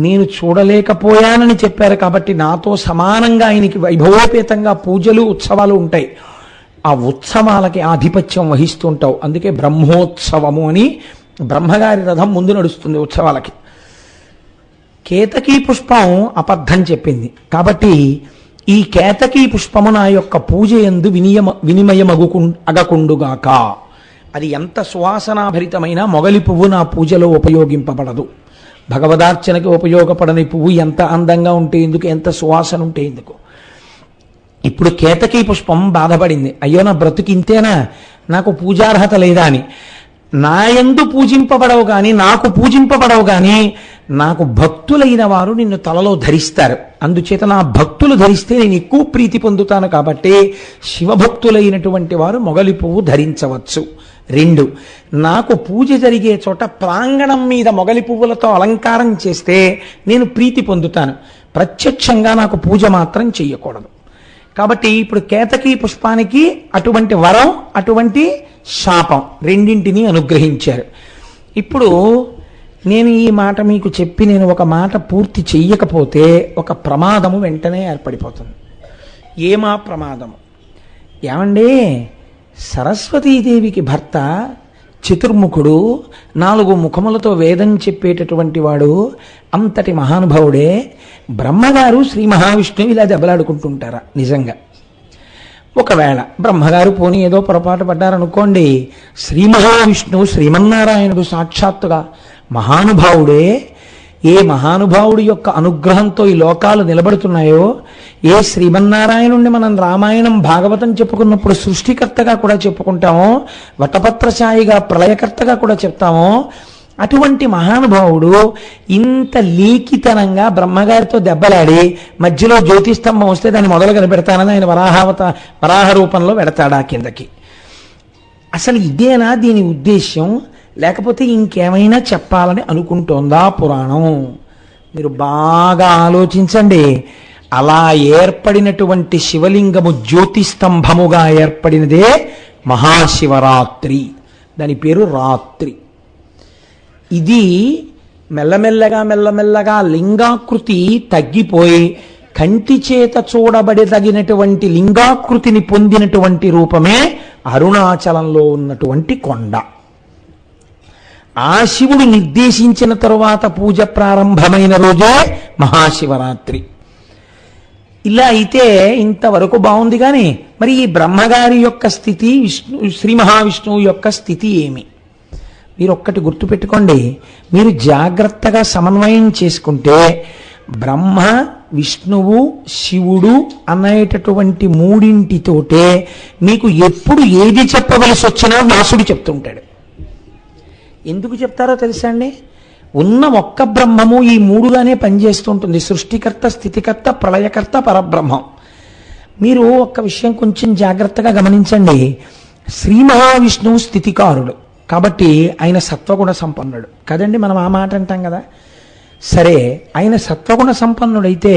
నేను చూడలేకపోయానని చెప్పారు కాబట్టి నాతో సమానంగా ఆయనకి వైభవోపేతంగా పూజలు ఉత్సవాలు ఉంటాయి. ఆ ఉత్సవాలకి ఆధిపత్యం వహిస్తుంటావు. అందుకే బ్రహ్మోత్సవము అని బ్రహ్మగారి రథం ముందు నడుస్తుంది ఉత్సవాలకి. కేతకీ పుష్పం అబద్ధం చెప్పింది కాబట్టి ఈ కేతకీ పుష్పము నా యొక్క పూజ యందు అగకుండుగాక. అది ఎంత సువాసనాభరితమైన మొగలి పువ్వు నా పూజలో ఉపయోగింపబడదు. భగవదార్చనకి ఉపయోగపడని పువ్వు ఎంత అందంగా ఉంటే ఎందుకు, ఎంత సువాసన ఉంటే ఎందుకు. ఇప్పుడు కేతకీ పుష్పం బాధపడింది, అయ్యో నా బ్రతుకు ఇంతేనా, నాకు పూజార్హత లేదా అని. నాయందు పూజింపబడవు కానీ, నాకు పూజింపబడవు కానీ నాకు భక్తులైన వారు నిన్ను తలలో ధరిస్తారు, అందుచేత నా భక్తులు ధరిస్తే నేను ఎక్కువ ప్రీతి పొందుతాను కాబట్టి శివభక్తులైనటువంటి వారు మొగలి పువ్వు ధరించవచ్చు. 2, నాకు పూజ జరిగే చోట ప్రాంగణం మీద మొగలి పువ్వులతో అలంకారం చేస్తే నేను ప్రీతి పొందుతాను, ప్రత్యక్షంగా నాకు పూజ మాత్రం చెయ్యకూడదు. కాబట్టి ఇప్పుడు కేతకీ పుష్పానికి అటువంటి వరం, అటువంటి శాపం రెండింటినీ అనుగ్రహించారు. ఇప్పుడు నేను ఈ మాట మీకు చెప్పి నేను ఒక మాట పూర్తి చెయ్యకపోతే ఒక ప్రమాదము వెంటనే ఏర్పడిపోతుంది. ఏమా ప్రమాదము? ఏమండి, సరస్వతీదేవికి భర్త చతుర్ముఖుడు, 4 ముఖములతో వేదం చెప్పేటటువంటి వాడు, అంతటి మహానుభావుడే. బ్రహ్మగారు శ్రీ మహావిష్ణువు ఇలా దెబ్బలాడుకుంటుంటారా? నిజంగా ఒకవేళ బ్రహ్మగారు పోనీ ఏదో పొరపాటు పడ్డారనుకోండి, శ్రీ మహావిష్ణువు శ్రీమన్నారాయణుడు సాక్షాత్తుగా మహానుభావుడే. ఏ మహానుభావుడి యొక్క అనుగ్రహంతో ఈ లోకాలు నిలబడుతున్నాయో, ఏ శ్రీమన్నారాయణుణ్ణి మనం రామాయణం భాగవతం చెప్పుకున్నప్పుడు సృష్టికర్తగా కూడా చెప్పుకుంటామో, వటపత్రశాయిగా ప్రళయకర్తగా కూడా చెప్తామో, అటువంటి మహానుభావుడు ఇంత లీకితనంగా బ్రహ్మగారితో దెబ్బలాడి మధ్యలో జ్యోతిస్తంభం వస్తే దాన్ని మొదలు కనిపెడతానని ఆయన వరాహ రూపంలో పెడతాడా కిందకి? అసలు ఇదేనా దీని ఉద్దేశ్యం? లేకపోతే ఇంకేమైనా చెప్పాలని అనుకుంటోందా పురాణం? మీరు బాగా ఆలోచించండి. అలా ఏర్పడినటువంటి శివలింగము జ్యోతిస్తంభముగా ఏర్పడినదే మహాశివరాత్రి. దాని పేరు రాత్రి. ఇది మెల్లమెల్లగా లింగాకృతి తగ్గిపోయి కంటి చేత చూడబడదగినటువంటి లింగాకృతిని పొందినటువంటి రూపమే అరుణాచలంలో ఉన్నటువంటి కొండ. ఆ శివుడు నిర్దేశించిన తరువాత పూజ ప్రారంభమైన రోజే మహాశివరాత్రి. ఇలా అయితే ఇంతవరకు బాగుంది. కానీ మరి ఈ బ్రహ్మగారి యొక్క స్థితి, శ్రీ మహావిష్ణువు యొక్క స్థితి ఏమి? మీరు ఒక్కటి గుర్తుపెట్టుకోండి. మీరు జాగ్రత్తగా సమన్వయం చేసుకుంటే బ్రహ్మ, విష్ణువు, శివుడు అనేటటువంటి మూడింటితోటే మీకు ఎప్పుడు ఏది చెప్పవలసి వచ్చినా వ్యాసుడు చెప్తుంటాడు. ఎందుకు చెప్తారో తెలుసా అండి? ఉన్న ఒక్క బ్రహ్మము ఈ 3గానే పనిచేస్తుంటుంది. సృష్టికర్త, స్థితికర్త, ప్రళయకర్త, పరబ్రహ్మం. మీరు ఒక్క విషయం కొంచెం జాగ్రత్తగా గమనించండి. శ్రీ మహావిష్ణువు స్థితికారుడు కాబట్టి ఆయన సత్వగుణ సంపన్నుడు కదండి. మనం ఆ మాట అంటాం కదా. సరే, ఆయన సత్వగుణ సంపన్నుడైతే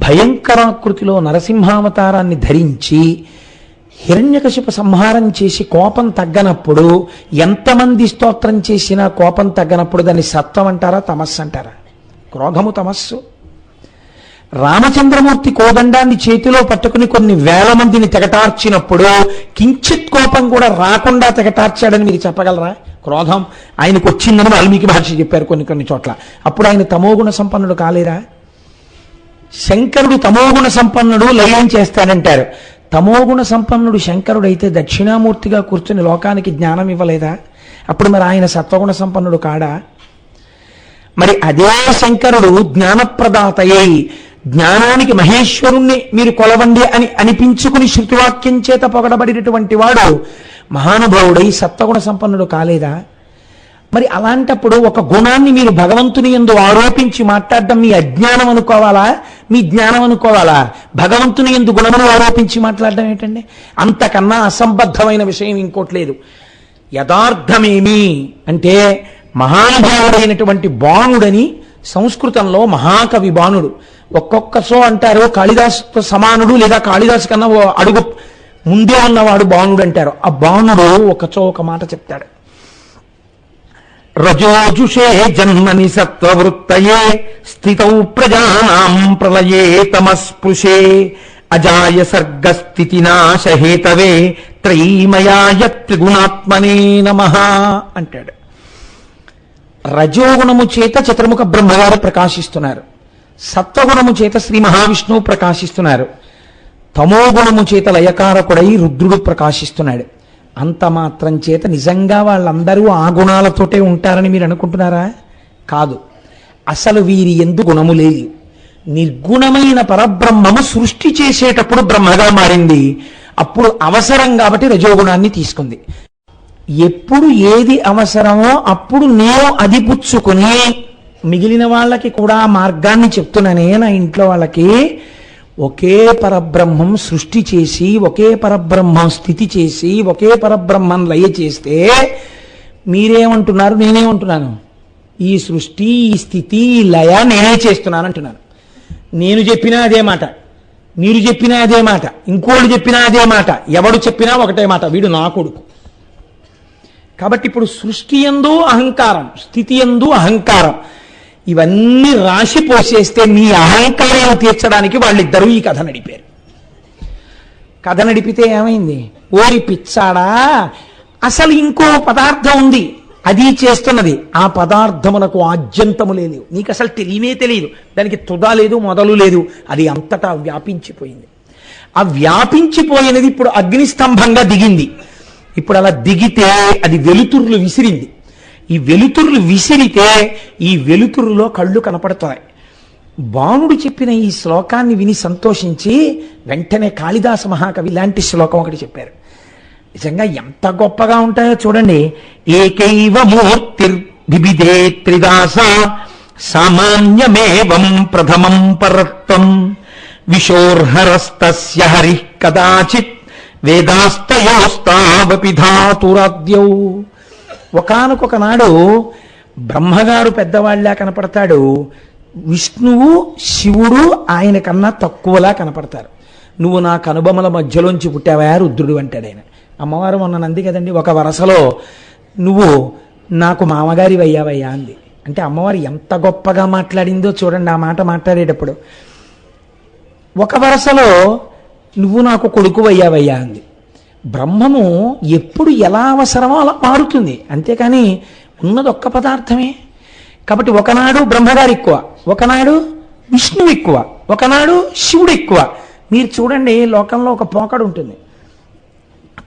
భయంకరాకృతిలో నరసింహావతారాన్ని ధరించి హిరణ్యకశిప సంహారం చేసి కోపం తగ్గనప్పుడు, ఎంతమంది స్తోత్రం చేసినా కోపం తగ్గనప్పుడు దాన్ని సత్వం అంటారా, తమస్సు అంటారా? క్రోధము తమస్సు. రామచంద్రమూర్తి కోదండాన్ని చేతిలో పట్టుకుని కొన్ని వేల మందిని తెగటార్చినప్పుడు కించిత్ కోపం కూడా రాకుండా తెగటార్చాడని మీరు చెప్పగలరా? క్రోధం ఆయనకు వచ్చిందని వాల్మీకి మహర్షి చెప్పారు కొన్ని చోట్ల. అప్పుడు ఆయన తమోగుణ సంపన్నుడు కాలేరా? శంకరుడు తమోగుణ సంపన్నుడు, లయం చేస్తాడంటారు. తమోగుణ సంపన్నుడు శంకరుడైతే దక్షిణామూర్తిగా కూర్చుని లోకానికి జ్ఞానం ఇవ్వలేదా? అప్పుడు మరి ఆయన సత్వగుణ సంపన్నుడు కాడా? మరి అదే శంకరుడు జ్ఞానప్రదాతయ్యై జ్ఞానానికి మహేశ్వరుణ్ణి మీరు కొలవండి అని అనిపించుకుని శృతివాక్యం చేత పొగడబడినటువంటి వాడు మహానుభావుడై సత్వగుణ సంపన్నుడు కాలేదా? మరి అలాంటప్పుడు ఒక గుణాన్ని మీరు భగవంతుని యందు ఆరోపించి మాట్లాడడం మీ అజ్ఞానం అనుకోవాలా, మీ జ్ఞానం అనుకోవాలా? భగవంతుని యందు గుణమును ఆరోపించి మాట్లాడడం ఏంటండి? అంతకన్నా అసంబద్ధమైన విషయం ఇంకోటి లేదు. యథార్థమేమి అంటే మహానుభావుడైనటువంటి బాణుడని సంస్కృతంలో మహాకవి బాణుడు. ఒక్కొక్కసో అంటారు కాళిదాసుతో సమానుడు, లేదా కాళిదాసు కన్నా అడుగు ముందే ఉన్నవాడు బాణుడు అంటారు. ఆ బాణుడు ఒక మాట చెప్తాడు. రజోజుషే జన్మని సత్వవృత్తయే స్థితౌ ప్రజానాం ప్రళయే తమస్పృశే అజాయ సర్గస్థితి నాశహేతవే త్రైమయాయ త్రిగుణాత్మనే నమః అంటాడు. రజోగుణము చేత చతుర్ముఖ బ్రహ్మగారు ప్రకాశిస్తున్నారు, సత్వగుణము చేత శ్రీ మహావిష్ణువు ప్రకాశిస్తున్నారు, తమోగుణము చేత లయకారకుడై రుద్రుడు ప్రకాశిస్తున్నాడు. అంత మాత్రం చేత నిజంగా వాళ్ళందరూ ఆ గుణాలతోటే ఉంటారని మీరు అనుకుంటున్నారా? కాదు. అసలు వీరి ఎందు గుణము లేదు. నిర్గుణమైన పరబ్రహ్మము సృష్టి చేసేటప్పుడు బ్రహ్మగా మారింది. అప్పుడు అవసరం కాబట్టి రజోగుణాన్ని తీసుకుంది. ఎప్పుడు ఏది అవసరమో అప్పుడు నేను అది పుచ్చుకుని మిగిలిన వాళ్ళకి కూడా మార్గాన్ని చెప్తున్నానే నా ఇంట్లో వాళ్ళకి. ఒకే పరబ్రహ్మం సృష్టి చేసి, ఒకే పరబ్రహ్మం స్థితి చేసి, ఒకే పరబ్రహ్మం లయ చేస్తే మీరేమంటున్నారు, నేనేమంటున్నాను? ఈ సృష్టి, ఈ స్థితి, ఈ లయ నేనే చేస్తున్నాను అంటున్నాను. నేను చెప్పినా అదే మాట, మీరు చెప్పినా అదే మాట, ఇంకోళ్ళు చెప్పినా అదే మాట, ఎవడు చెప్పినా ఒకటే మాట, వీడు నా కొడుకు. కాబట్టి ఇప్పుడు సృష్టి యందు అహంకారం, స్థితి యందు అహంకారం, ఇవన్నీ రాశి పోసేస్తే మీ అహంకారం తీర్చడానికి వాళ్ళిద్దరూ ఈ కథ నడిపారు. కథ నడిపితే ఏమైంది? ఓరి పిచ్చాడా, అసలు ఇంకో పదార్థం ఉంది, అది చేస్తున్నది. ఆ పదార్థమునకు ఆద్యంతము లేదు, నీకు అసలు తెలియనే తెలియదు, దానికి తుద లేదు, మొదలు లేదు, అది అంతటా వ్యాపించిపోయింది. ఆ వ్యాపించిపోయినది ఇప్పుడు అగ్నిస్తంభంగా దిగింది. ఇప్పుడు అలా దిగితే అది వెలుతుర్లు విసిరింది. ఈ వెలుతుర్లు విసిరితే ఈ వెలుతురులో కళ్ళు కనపడుతున్నాయి. బాణుడు చెప్పిన ఈ శ్లోకాన్ని విని సంతోషించి వెంటనే కాళిదాస మహాకవి ఇలాంటి శ్లోకం ఒకటి చెప్పారు. నిజంగా ఎంత గొప్పగా ఉంటాయో చూడండి. ఏకైవ మూర్తిర్భిభిదే త్రిదాస సామాన్యమేవం ప్రథమం పరత్వం విశోర్హరస్తస్య హరిః కదాచిత్ వేదాస్తయోస్తావపి ధాతురాద్యౌ. ఒకానొక నాడు బ్రహ్మగారు పెద్దవాళ్ళలా కనపడతాడు, విష్ణువు శివుడు ఆయన కన్నా తక్కువలా కనపడతారు. నువ్వు నా కనుబొమల మధ్యలోంచి పుట్టావా రుద్రుడు అంటాడు ఆయన. అమ్మవారు మొన్న నంది కదండి, ఒక వరసలో నువ్వు నాకు మామగారి వయ్యావయ్యా అంది. అంటే అమ్మవారు ఎంత గొప్పగా మాట్లాడిందో చూడండి. ఆ మాట మాట్లాడేటప్పుడు ఒక వరసలో నువ్వు నాకు కొడుకు వయ్యావయ్యా అంది. బ్రహ్మము ఎప్పుడు ఎలా అవసరమో అలా మారుతుంది, అంతేకాని ఉన్నది ఒక్క పదార్థమే. కాబట్టి ఒకనాడు బ్రహ్మగారు ఎక్కువ, ఒకనాడు విష్ణువు ఎక్కువ, ఒకనాడు శివుడు ఎక్కువ. మీరు చూడండి, లోకంలో ఒక పోకడు ఉంటుంది.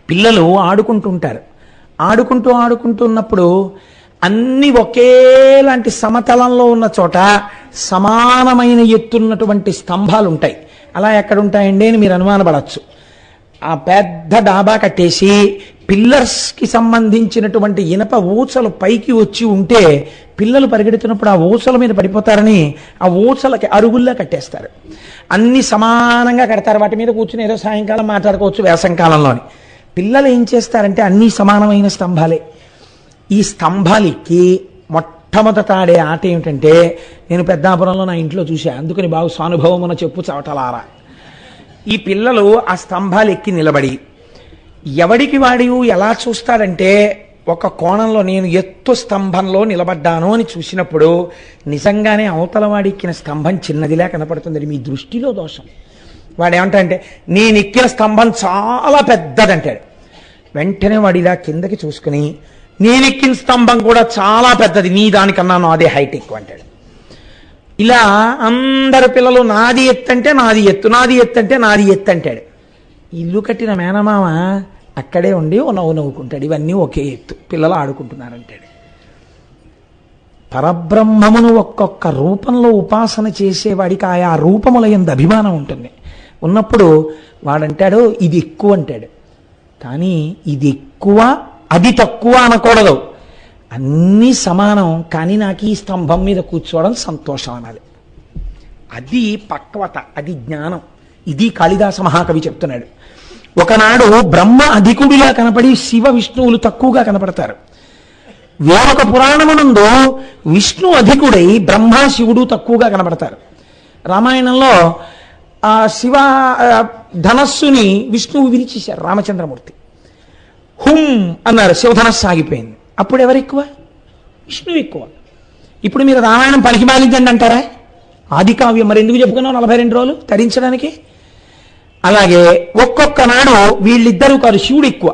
పిల్లలు ఆడుకుంటుంటారు, ఆడుకుంటున్నప్పుడు అన్ని ఒకేలాంటి సమతలంలో ఉన్న చోట సమానమైన ఎత్తున్నటువంటి స్తంభాలు ఉంటాయి. అలా ఎక్కడుంటాయండి అని మీరు అనుమానపడచ్చు. ఆ పెద్ద డాబా కట్టేసి పిల్లర్స్కి సంబంధించినటువంటి ఇనప ఊచలు పైకి వచ్చి ఉంటే పిల్లలు పరిగెడుతున్నప్పుడు ఆ ఊచల మీద పడిపోతారని ఆ ఊచలకి అరుగుల్లా కట్టేస్తారు. అన్ని సమానంగా కడతారు, వాటి మీద కూర్చుని ఏదో సాయంకాలం మాట్లాడుకోవచ్చు వేసంకాలంలోని. పిల్లలు ఏం చేస్తారంటే అన్ని సమానమైన స్తంభాలే. ఈ స్తంభాలకి మొట్టమొదట ఆడే ఆట ఏమిటంటే, నేను పెద్దాపురంలో నా ఇంట్లో చూసా, అందుకని బాగు స్వానుభవమున చెప్పు చవటలారా. ఈ పిల్లలు ఆ స్తంభాలు ఎక్కి నిలబడి ఎవడికి వాడి ఎలా చూస్తాడంటే, ఒక కోణంలో నేను ఎత్తు స్తంభంలో నిలబడ్డాను అని చూసినప్పుడు నిజంగానే అవతల వాడి ఎక్కిన స్తంభం చిన్నదిలా కనపడుతుంది. మీ దృష్టిలో దోషం. వాడు ఏమంటాడంటే, నేను ఎక్కిన స్తంభం చాలా పెద్దదంటాడు. వెంటనే వాడు ఇలా కిందకి చూసుకుని, నేను ఎక్కిన స్తంభం కూడా చాలా పెద్దది, నీ దానికన్నా నాదే హైట్ ఎక్కువ అంటాడు. ఇలా అందరు పిల్లలు నాది ఎత్తు అంటే నాది ఎత్తు, నాది ఎత్తు అంటే నాది ఎత్తు అంటాడు. ఇల్లు కట్టిన మేనమామ అక్కడే ఉండి ఓ నవ్వు నవ్వుకుంటాడు, ఇవన్నీ ఒకే ఎత్తు, పిల్లలు ఆడుకుంటున్నారంటాడు. పరబ్రహ్మమును ఒక్కొక్క రూపంలో ఉపాసన చేసేవాడికి ఆయా రూపముల యందు అభిమానం ఉంటుంది. ఉన్నప్పుడు వాడంటాడు ఇది ఎక్కువ అంటాడు. కానీ ఇది ఎక్కువ అది తక్కువ అనకూడదు, అన్నీ సమానం. కానీ నాకు ఈ స్తంభం మీద కూర్చోవడం సంతోషం అనాలి. అది పక్వత, అది జ్ఞానం. ఇది కాళిదాస మహాకవి చెప్తున్నాడు. ఒకనాడు బ్రహ్మ అధికుడిలా కనపడి శివ విష్ణువులు తక్కువగా కనపడతారు. వేరొక పురాణమునందు విష్ణు అధికుడై బ్రహ్మ శివుడు తక్కువగా కనపడతారు. రామాయణంలో ఆ శివ ధనస్సుని విష్ణువు విరిచేశారు రామచంద్రమూర్తి. హుం అన్నారు, శివధనస్సు ఆగిపోయింది. అప్పుడు ఎవరు ఎక్కువ? విష్ణువు ఎక్కువ. ఇప్పుడు మీరు రామాయణం పలికి మాలిందండి అంటారా? ఆది కావ్యం మరి ఎందుకు చెప్పుకున్నావు 42 రోజులు తరించడానికి? అలాగే ఒక్కొక్క నాడు వీళ్ళిద్దరూ కాదు, శివుడు ఎక్కువ.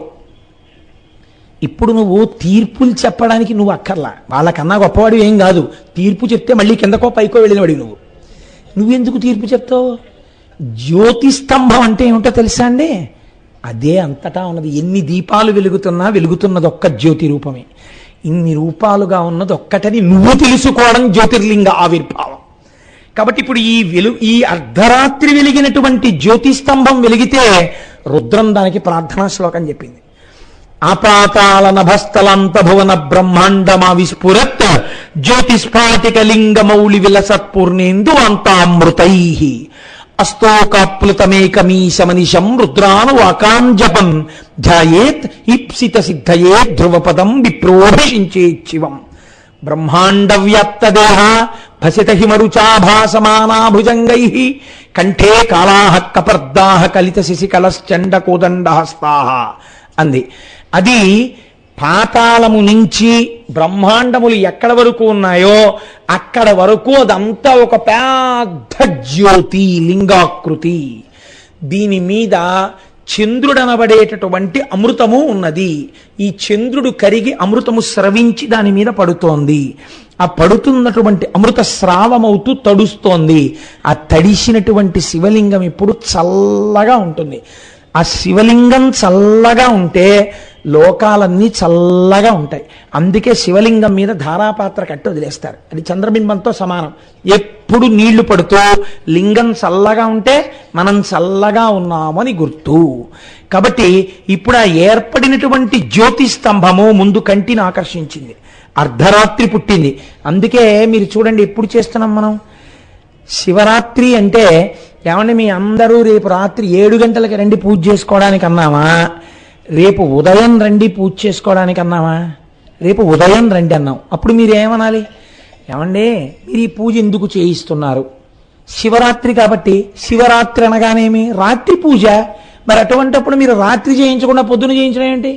ఇప్పుడు నువ్వు తీర్పులు చెప్పడానికి నువ్వు అక్కర్లా, వాళ్ళకన్నా గొప్పవాడు ఏం కాదు. తీర్పు చెప్తే మళ్ళీ కిందకో పైకో వెళ్ళినవాడు నువ్వెందుకు తీర్పు చెప్తావు? జ్యోతిస్తంభం అంటే ఏమిటో తెలుసా అండి? అదే అంతటా ఉన్నది. ఎన్ని దీపాలు వెలుగుతున్నా వెలుగుతున్నది ఒక్క జ్యోతి రూపమే. ఇన్ని రూపాలుగా ఉన్నది ఒక్కటని నువ్వు తెలుసుకోవడం జ్యోతిర్లింగ ఆవిర్భావం. కాబట్టి ఇప్పుడు ఈ అర్ధరాత్రి వెలిగినటువంటి జ్యోతిస్తంభం వెలిగితే రుద్రం దానికి ప్రార్థనా శ్లోకం చెప్పింది. ఆపాతాళ నభస్థలాంత భువన బ్రహ్మాండమా విస్ఫురత్ జ్యోతిస్ఫాటిక లింగమౌళి విలసత్పూర్ణేందు అంతామృతై అస్తోకాప్లుతమేకమీశమనిశం రుద్రాను వాకాంజపం ధ్యాయేత్ ఈప్సిత సిద్ధయే ధ్రువపదం విప్రోభిషించేచ్చివం బ్రహ్మాండ వ్యాప్తదేహ భసిత హిమరుచాభాసమానాభుజంగై కంఠే కాళాహ కపర్దాహ కలిత శిశికలశ్చండ కోదండహస్తాహ అంది. అది పాతాళము నుంచి బ్రహ్మాండములు ఎక్కడ వరకు ఉన్నాయో అక్కడ వరకు అదంతా ఒక పెద్ద జ్యోతి లింగాకృతి. దీని మీద చంద్రుడనబడేటటువంటి అమృతము ఉన్నది. ఈ చంద్రుడు కరిగి అమృతము స్రవించి దాని మీద పడుతోంది. ఆ పడుతున్నటువంటి అమృత స్రావమవుతూ తడుస్తోంది. ఆ తడిసినటువంటి శివలింగం ఎప్పుడు చల్లగా ఉంటుంది. ఆ శివలింగం చల్లగా ఉంటే లోకాలన్నీ చల్లగా ఉంటాయి. అందుకే శివలింగం మీద ధారాపాత్ర కట్టి వదిలేస్తారు. అది చంద్రబింబంతో సమానం. ఎప్పుడు నీళ్లు పడుతూ లింగం చల్లగా ఉంటే మనం చల్లగా ఉన్నామని గుర్తు. కాబట్టి ఇప్పుడు ఆ ఏర్పడినటువంటి జ్యోతి స్తంభము ముందు కంటిని ఆకర్షించింది. అర్ధరాత్రి పుట్టింది. అందుకే మీరు చూడండి, ఎప్పుడు చేస్తున్నాం మనం శివరాత్రి అంటే, ఏమంటే మీ అందరూ రేపు రాత్రి 7 గంటలకి రండి పూజ చేసుకోవడానికి అన్నామా, రేపు ఉదయం రండి పూజ చేసుకోవడానికి అన్నామా? రేపు ఉదయం రండి అన్నాం. అప్పుడు మీరు ఏమనాలి? ఏమండే మీరు ఈ పూజ ఎందుకు చేయిస్తున్నారు? శివరాత్రి కాబట్టి. శివరాత్రి అనగానేమి? రాత్రి పూజ. మరి అటువంటిప్పుడు మీరు రాత్రి చేయించకుండా పొద్దున చేయించడం ఏంటి?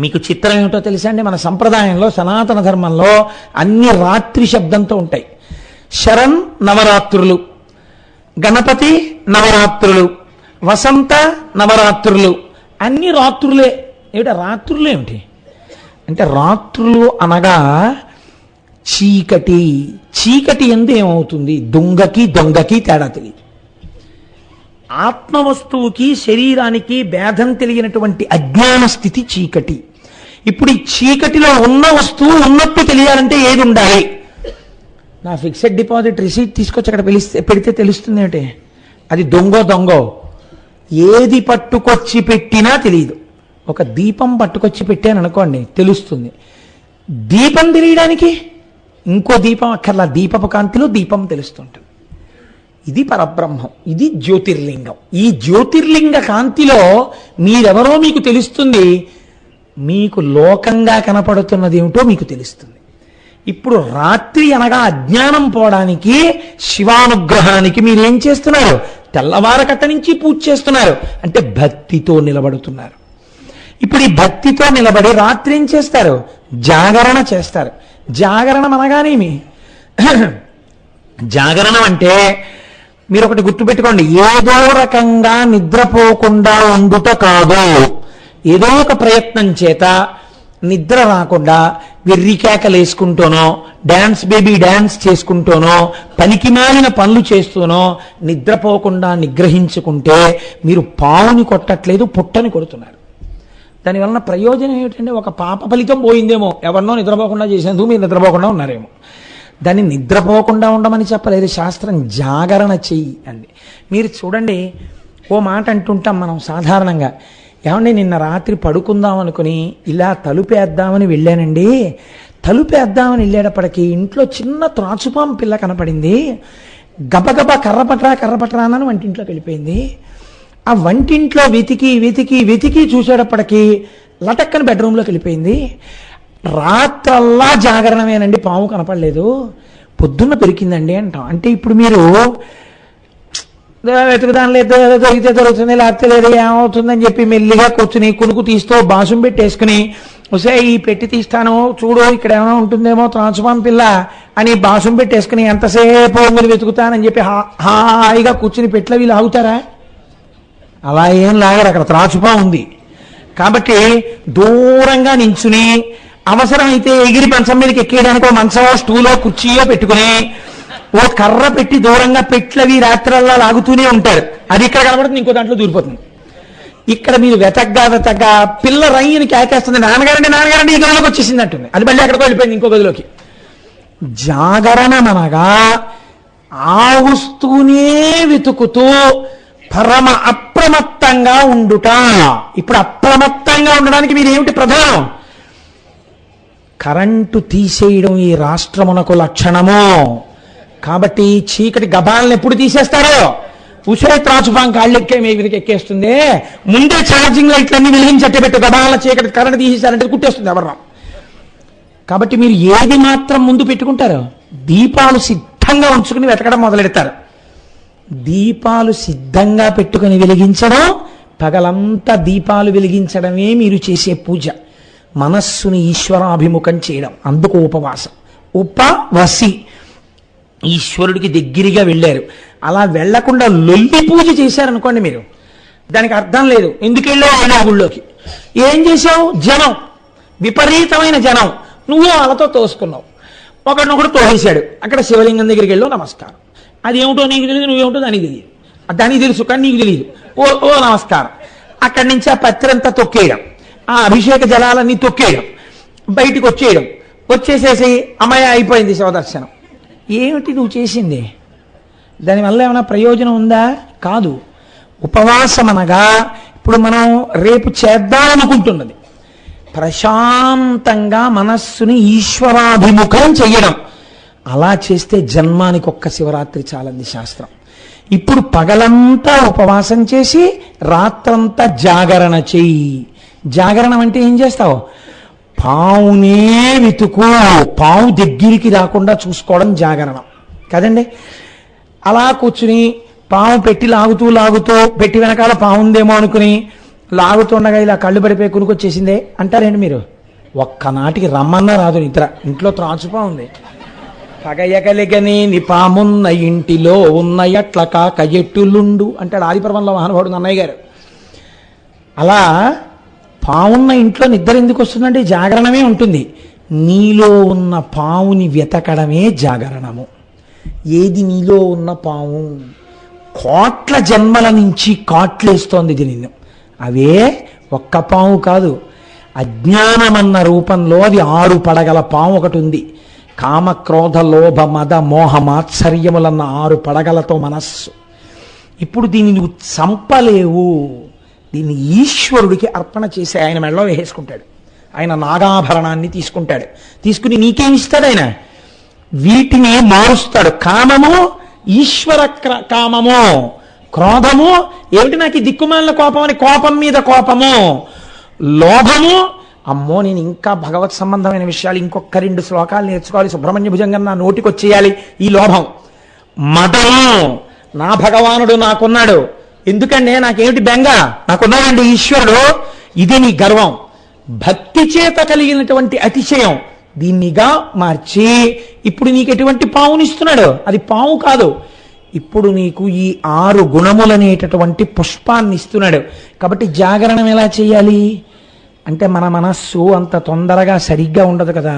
మీకు చిత్రం ఏమిటో తెలుసా అండి? మన సంప్రదాయంలో, సనాతన ధర్మంలో అన్ని రాత్రి శబ్దంతో ఉంటాయి. శరణ్ నవరాత్రులు, గణపతి నవరాత్రులు, వసంత నవరాత్రులు, అన్ని రాత్రులే. ఏమిటా రాత్రులు ఏమిటి అంటే, రాత్రులు అనగా చీకటి. చీకటి ఎందు ఏమవుతుంది? దొంగకి తేడా తెలియదు. ఆత్మవస్తువుకి శరీరానికి భేదం తెలియనటువంటి అజ్ఞాన స్థితి చీకటి. ఇప్పుడు ఈ చీకటిలో ఉన్న వస్తువు ఉన్నట్టు తెలియాలంటే ఏది ఉండాలి? నా ఫిక్స్డ్ డిపాజిట్ రిసీట్ తీసుకొచ్చి అక్కడ పెడితే తెలుస్తుంది ఏమిటి? అది దొంగో ఏది పట్టుకొచ్చి పెట్టినా తెలియదు. ఒక దీపం పట్టుకొచ్చి పెట్టాను అనుకోండి, తెలుస్తుంది. దీపం తెలియడానికి ఇంకో దీపం అక్కర్లా, దీపపు కాంతిలో దీపం తెలుస్తుంటుంది. ఇది పరబ్రహ్మం, ఇది జ్యోతిర్లింగం. ఈ జ్యోతిర్లింగ కాంతిలో మీరెవరో మీకు తెలుస్తుంది, మీకు లోకంగా కనపడుతున్నది ఏమిటో మీకు తెలుస్తుంది. ఇప్పుడు రాత్రి అనగా అజ్ఞానం పోవడానికి, శివానుగ్రహానికి మీరేం చేస్తున్నారు? తెల్లవారకట్ట నుంచి పూజ చేస్తున్నారు. అంటే భక్తితో నిలబడుతున్నారు. ఇప్పుడు ఈ భక్తితో నిలబడి రాత్రి ఏం చేస్తారు? జాగరణ చేస్తారు. జాగరణం అనగానేమి? జాగరణం అంటే మీరు ఒకటి గుర్తుపెట్టుకోండి, ఏదో రకంగా నిద్రపోకుండా ఉండుట కాదు. ఏదో ఒక ప్రయత్నం చేత నిద్ర రాకుండా వెర్రికేకలేసుకుంటూనో, డాన్స్ బేబీ డాన్స్ చేసుకుంటూనో, పనికి మాలిన పనులు చేస్తూనో నిద్రపోకుండా నిగ్రహించుకుంటే మీరు పావుని కొట్టట్లేదు, పుట్టని కొడుతున్నారు. దానివలన ప్రయోజనం ఏమిటంటే, ఒక పాప ఫలితం పోయిందేమో, ఎవరినో నిద్రపోకుండా చేసేందుకు మీరు నిద్రపోకుండా ఉన్నారేమో. దాన్ని నిద్రపోకుండా ఉండమని చెప్పలేదు శాస్త్రం, జాగరణ చెయ్యి అంది. మీరు చూడండి, ఓ మాట అంటుంటాం మనం సాధారణంగా, ఏమండి నిన్న రాత్రి పడుకుందాం అనుకుని ఇలా తలుపేద్దామని వెళ్ళానండి. తలుపేద్దామని వెళ్ళేటప్పటికీ ఇంట్లో చిన్న త్రాచుపాం పిల్ల కనపడింది. గబగబా కర్రపట్రా అని వంటింట్లోకి వెళ్ళిపోయింది. ఆ వంటింట్లో వెతికి చూసేటప్పటికీ లటక్కని బెడ్రూమ్లోకి వెళ్ళిపోయింది. రాత్రల్లా జాగరణమేనండి, పాము కనపడలేదు, పొద్దున్న పెరికిందండి అంటాం. అంటే ఇప్పుడు మీరు వెతుకుదాని లేదు, దొరికితే దొరుకుతుంది, లేకపోతే లేదు, ఏమవుతుందని చెప్పి మెల్లిగా కూర్చుని కునుకు తీస్తూ బాసుం పెట్టేసుకుని, వస్తే ఈ పెట్టి తీస్తాను చూడు, ఇక్కడ ఏమైనా ఉంటుందేమో త్రాచుపాం పిల్ల అని బాసుం పెట్టేసుకుని ఎంతసేపు మీరు వెతుకుతానని చెప్పి హాయిగా కూర్చుని పెట్ల వీళ్ళు ఆగుతారా? అలా ఏం లాగరు, అక్కడ త్రాచుపాం ఉంది కాబట్టి దూరంగా నించుని, అవసరమైతే ఎగిరి మంచం మీదకి ఎక్కేయడానికి ఓ మంచమో స్టూలో కుర్చీయో పెట్టుకుని ఓ కర్ర పెట్టి దూరంగా పెట్లవి రాత్రల్లా లాగుతూనే ఉంటారు. అది ఇక్కడ కనబడుతుంది, ఇంకో దాంట్లో దూరిపోతుంది. ఇక్కడ మీరు వెతగ్గా పిల్ల రైని కేకేస్తుంది, నాన్నగారండి ఈ గదిలోకి వచ్చేసింది అంటుంది. అది మళ్ళీ అక్కడికి వెళ్ళిపోయింది ఇంకో గదిలోకి. జాగరణమనగా ఆవుస్తూనే వెతుకుతూ పరమ అప్రమత్తంగా ఉండుట. ఇప్పుడు అప్రమత్తంగా ఉండడానికి మీరు ఏమిటి ప్రధానం? కరెంటు తీసేయడం ఈ రాష్ట్రమునకు లక్షణము. కాబట్టి చీకటి గబాలను ఎప్పుడు తీసేస్తారో, ఉసిరే త్రాచుపాం కాళ్ళెక్కే మీదకి ఎక్కేస్తుంది. ముందే ఛార్జింగ్ లైట్లన్నీ వెలిగించట్టబెట్టు, గబాల చీకటి కరెంటు తీసేశారంటే కుట్టేస్తుంది ఎవరు. కాబట్టి మీరు ఏది మాత్రం ముందు పెట్టుకుంటారు? దీపాలు సిద్ధంగా ఉంచుకుని వెతకడం మొదలెడతారు. దీపాలు సిద్ధంగా పెట్టుకుని వెలిగించడం, పగలంతా దీపాలు వెలిగించడమే మీరు చేసే పూజ. మనస్సుని ఈశ్వరాభిముఖం చేయడం, అందుకు ఉపవాసం. ఉపవసి, ఈశ్వరుడికి దగ్గరగా వెళ్ళారు. అలా వెళ్లకుండా లొల్లి పూజ చేశారనుకోండి మీరు, దానికి అర్థం లేదు. ఎందుకు వెళ్ళావు ఆయన గుళ్ళోకి? ఏం చేశావు? జనం, విపరీతమైన జనం, నువ్వు వాళ్ళతో తోసుకున్నావు. ఒకడినొకడు తోసేశాడు. అక్కడ శివలింగం దగ్గరికి వెళ్ళావు, నమస్కారం. అది ఏమిటో నీకు తెలియదు, నువ్వేమిటో దానికి తెలియదు. దానికి తెలుసు కానీ నీకు తెలియదు. ఓ ఓ నమస్కారం. అక్కడి నుంచి ఆ పత్రంతా తొక్కేయడం, ఆ అభిషేక జలాలన్నీ తొక్కేయడం, బయటికి వచ్చేయడం. వచ్చేసేసి అమ్మాయి అయిపోయింది శివదర్శనం. ఏమిటి నువ్వు చేసింది? దానివల్ల ఏమైనా ప్రయోజనం ఉందా? కాదు. ఉపవాసం అనగా ఇప్పుడు మనం రేపు చేద్దామనుకుంటున్నది ప్రశాంతంగా మనస్సుని ఈశ్వరాభిముఖం చెయ్యడం. అలా చేస్తే జన్మానికి ఒక్క శివరాత్రి చాలంది శాస్త్రం. ఇప్పుడు పగలంతా ఉపవాసం చేసి రాత్రంతా జాగరణ చెయ్యి. జాగరణం అంటే ఏం చేస్తావు? పావునే వెతుకు, పావు దగ్గరికి రాకుండా చూసుకోవడం జాగరణం కదండి. అలా కూర్చుని పాము పెట్టి లాగుతూ లాగుతూ, పెట్టి వెనకాల పావుందేమో అనుకుని లాగుతుండగా ఇలా కళ్ళు పడిపోయి కునుకొచ్చేసిందే అంటారేంటి మీరు? ఒక్కనాటికి రమ్మన్నా రాదు నిద్ర. ఇంట్లో త్రాచుపా ఉంది. పగయగలిగని నిపామున్న ఇంటిలో ఉన్న ఎట్ల కాక ఎట్టులుండు అంటాడు ఆదిపర్వంలో మహానుభావుడు నన్నయ్య గారు. అలా పావున్న ఇంట్లో నిద్ర ఎందుకు వస్తుందంటే జాగరణమే ఉంటుంది. నీలో ఉన్న పావుని వెతకడమే జాగరణము. ఏది నీలో ఉన్న పావు? కోట్ల జన్మల నుంచి కాట్లేస్తోంది ఇది నిన్ను. అవే ఒక్క పాము కాదు, అజ్ఞానమన్న రూపంలో అది 6 పడగల పాము ఒకటి ఉంది. కామ క్రోధ లోభ మద మోహ మాత్సర్యములన్న 6 పడగలతో మనస్సు. ఇప్పుడు దీన్ని నువ్వు చంపలేవు. దీన్ని ఈశ్వరుడికి అర్పణ చేసి ఆయన మెడలో వేసుకుంటాడు. ఆయన నాగాభరణాన్ని తీసుకుంటాడు. తీసుకుని నీకేమిస్తాడు? ఆయన వీటిని మారుస్తాడు. కామము ఈశ్వర కామము, క్రోధము ఏమిటి నాకు ఈ దిక్కుమాలిన కోపం అని కోపం మీద కోపము, లోభము అమ్మో నేను ఇంకా భగవత్ సంబంధమైన విషయాలు ఇంకొక 2 శ్లోకాలు నేర్చుకోవాలి, సుబ్రహ్మణ్య భుజంగా నా నోటికి వచ్చేయాలి, ఈ లోభం. మదము, నా భగవానుడు నాకున్నాడు, ఎందుకంటే నాకేమిటి బెంగ, నాకున్నాడండి ఈశ్వరుడు, ఇది నీ గర్వం. భక్తి చేత కలిగినటువంటి అతిశయం దీన్నిగా మార్చి ఇప్పుడు నీకు ఎటువంటి పావునిస్తున్నాడు? అది పావు కాదు, ఇప్పుడు నీకు ఈ 6 గుణములనేటటువంటి పుష్పాన్ని ఇస్తున్నాడు. కాబట్టి జాగరణం ఎలా చేయాలి అంటే మన మనస్సు అంత తొందరగా సరిగ్గా ఉండదు కదా.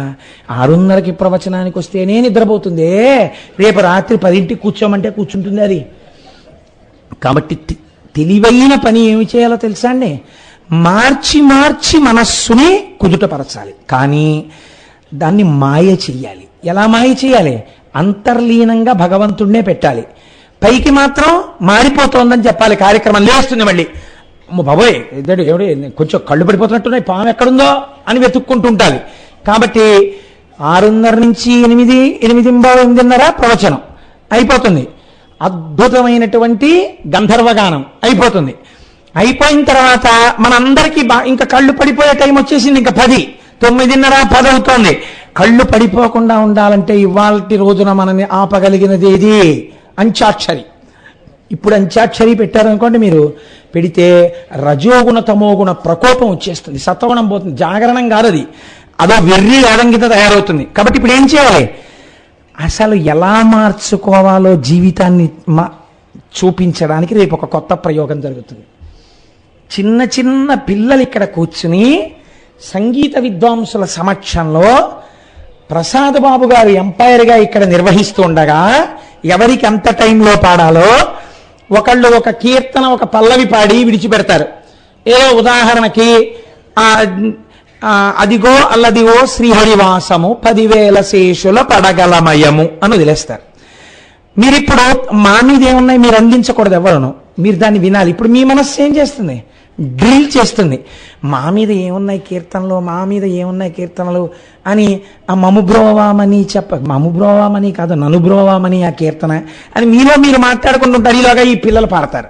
6:30కి ప్రవచనానికి వస్తేనే నిద్రపోతుంది. రేపు రాత్రి 10ంటికి కూర్చోమంటే కూర్చుంటుంది అది. కాబట్టి తెలివైన పని ఏమి చేయాలో తెలుసా అండి? మార్చి మార్చి మనస్సుని కుదుటపరచాలి. కానీ దాన్ని మాయ చెయ్యాలి. ఎలా మాయ చేయాలి? అంతర్లీనంగా భగవంతుడినే పెట్టాలి. పైకి మాత్రం మారిపోతోందని చెప్పాలి. కార్యక్రమం లేస్తుంది మళ్ళీ, బాబోయ్ ఇద్దడు ఎవడు కొంచెం కళ్ళు పడిపోతున్నట్టున్నాయి, పాము ఎక్కడుందో అని వెతుక్కుంటుంటాలి. కాబట్టి 6:30 నుంచి 8, 8:30 ప్రవచనం అయిపోతుంది. అద్భుతమైనటువంటి గంధర్వగానం అయిపోతుంది. అయిపోయిన తర్వాత మనందరికీ ఇంకా కళ్ళు పడిపోయే టైం వచ్చేసింది. ఇంకా 10, 9:30, 10 అవుతోంది. కళ్ళు పడిపోకుండా ఉండాలంటే ఇవాళ రోజున మనని ఆపగలిగినది ఏది? అంచాక్షరి. ఇప్పుడు అంచాక్షరి పెట్టారనుకోండి, మీరు పెడితే రజోగుణ తమోగుణ ప్రకోపం వచ్చేస్తుంది, సత్వగుణం పోతుంది. జాగరణం కాదు అది, అదో వెర్రి వేదం కింద తయారవుతుంది. కాబట్టి ఇప్పుడు ఏం చేయాలి? అసలు ఎలా మార్చుకోవాలో జీవితాన్ని చూపించడానికి రేపు ఒక కొత్త ప్రయోగం జరుగుతుంది. చిన్న చిన్న పిల్లలు ఇక్కడ కూర్చుని సంగీత విద్వాంసుల సమక్షంలో ప్రసాద్ బాబు గారు ఎంపైర్గా ఇక్కడ నిర్వహిస్తూ ఉండగా ఎవరికి ఎంత టైంలో పాడాలో ఒకళ్ళు ఒక కీర్తన, ఒక పల్లవి పాడి విడిచిపెడతారు. ఏదో ఉదాహరణకి అదిగో అల్లదిగో శ్రీహరివాసము 10,000 శేషుల పడగలమయము అని వదిలేస్తారు. మీరిప్పుడు మా మీద ఏమున్నాయి మీరు అందించకూడదు ఎవరును, మీరు దాన్ని వినాలి. ఇప్పుడు మీ మనస్సు ఏం చేస్తుంది? డ్రిల్ చేస్తుంది. మా మీద ఏమున్నాయి కీర్తనలు, మా మీద ఏమున్నాయి కీర్తనలు అని ఆ మముబ్రోవామని మముబ్రోవామని కాదు ననుబ్రోవామని ఆ కీర్తన అని మీలో మీరు మాట్లాడుకుంటుంటారు. ఈలోగా ఈ పిల్లలు పాడతారు,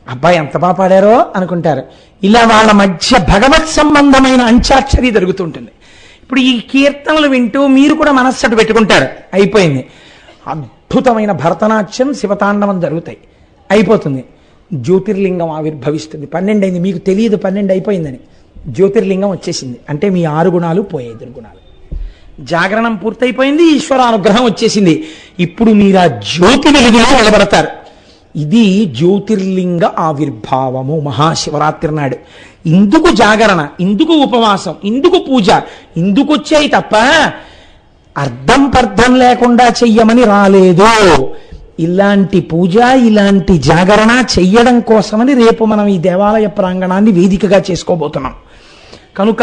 అబ్బాయి ఎంత బాగా పాడారో అనుకుంటారు. ఇలా వాళ్ళ మధ్య భగవత్ సంబంధమైన అంత్యాక్షరి జరుగుతుంటుంది. ఇప్పుడు ఈ కీర్తనలు వింటూ మీరు కూడా మనస్సటు పెట్టుకుంటారు. అయిపోయింది, అద్భుతమైన భరతనాట్యం శివతాండవం జరుగుతాయి. అయిపోతుంది, జ్యోతిర్లింగం ఆవిర్భవిస్తుంది. 12 అయింది, మీకు తెలియదు 12 అయిపోయిందని. జ్యోతిర్లింగం వచ్చేసింది అంటే మీ 6 గుణాలు పోయాయి, దుర్గుణాలు. జాగరణం పూర్తయిపోయింది, ఈశ్వరానుగ్రహం వచ్చేసింది. ఇప్పుడు మీరు ఆ జ్యోతి వెలుగులో నిలబడతారు. ఇది జ్యోతిర్లింగ ఆవిర్భావము మహాశివరాత్రి నాడు. ఇందుకు జాగరణ, ఇందుకు ఉపవాసం, ఇందుకు పూజ, ఇందుకు వచ్చాయి తప్ప అర్థం పర్థం లేకుండా చెయ్యమని రాలేదు. ఇలాంటి పూజ, ఇలాంటి జాగరణ చెయ్యడం కోసమని రేపు మనం ఈ దేవాలయ ప్రాంగణాన్ని వేదికగా చేసుకోబోతున్నాం. కనుక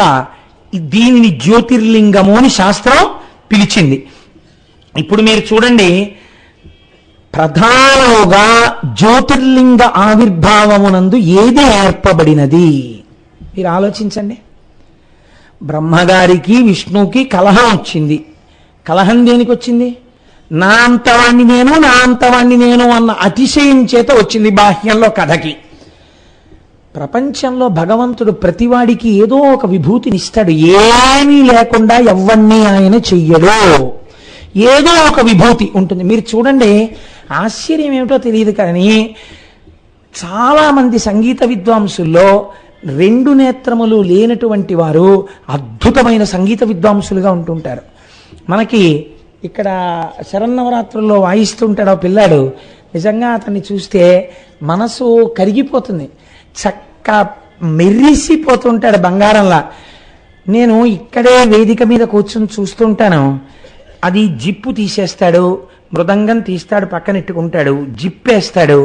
దీనిని జ్యోతిర్లింగము అని శాస్త్రం పిలిచింది. ఇప్పుడు మీరు చూడండి, ప్రధానంగా జ్యోతిర్లింగ ఆవిర్భావమునందు ఏది ఏర్పబడినది మీరు ఆలోచించండి. బ్రహ్మగారికి విష్ణువుకి కలహం వచ్చింది. కలహం దేనికి వచ్చింది? నా అంతవాణ్ణి నేను, నా అంతవాణ్ణి నేను అన్న అతిశయం చేత వచ్చింది. బాహ్యంలో కథకి, ప్రపంచంలో భగవంతుడు ప్రతివాడికి ఏదో ఒక విభూతినిస్తాడు. ఏమీ లేకుండా ఎవ్వన్నీ ఆయన చెయ్యడు, ఏదో ఒక విభూతి ఉంటుంది. మీరు చూడండి, ఆశ్చర్యం ఏమిటో తెలియదు కానీ చాలా మంది సంగీత విద్వాంసుల్లో 2 నేత్రములు లేనటువంటి వారు అద్భుతమైన సంగీత విద్వాంసులుగా ఉంటుంటారు. మనకి ఇక్కడ శరన్నవరాత్రుల్లో వాయిస్తుంటాడు ఆ పిల్లాడు. నిజంగా అతన్ని చూస్తే మనసు కరిగిపోతుంది, చక్క మెరిసిపోతుంటాడు బంగారంలా. నేను ఇక్కడే వేదిక మీద కూర్చొని చూస్తుంటాను. అది జిప్పు తీసేస్తాడు, మృదంగం తీస్తాడు, పక్కనెట్టుకుంటాడు, జిప్పేస్తాడు,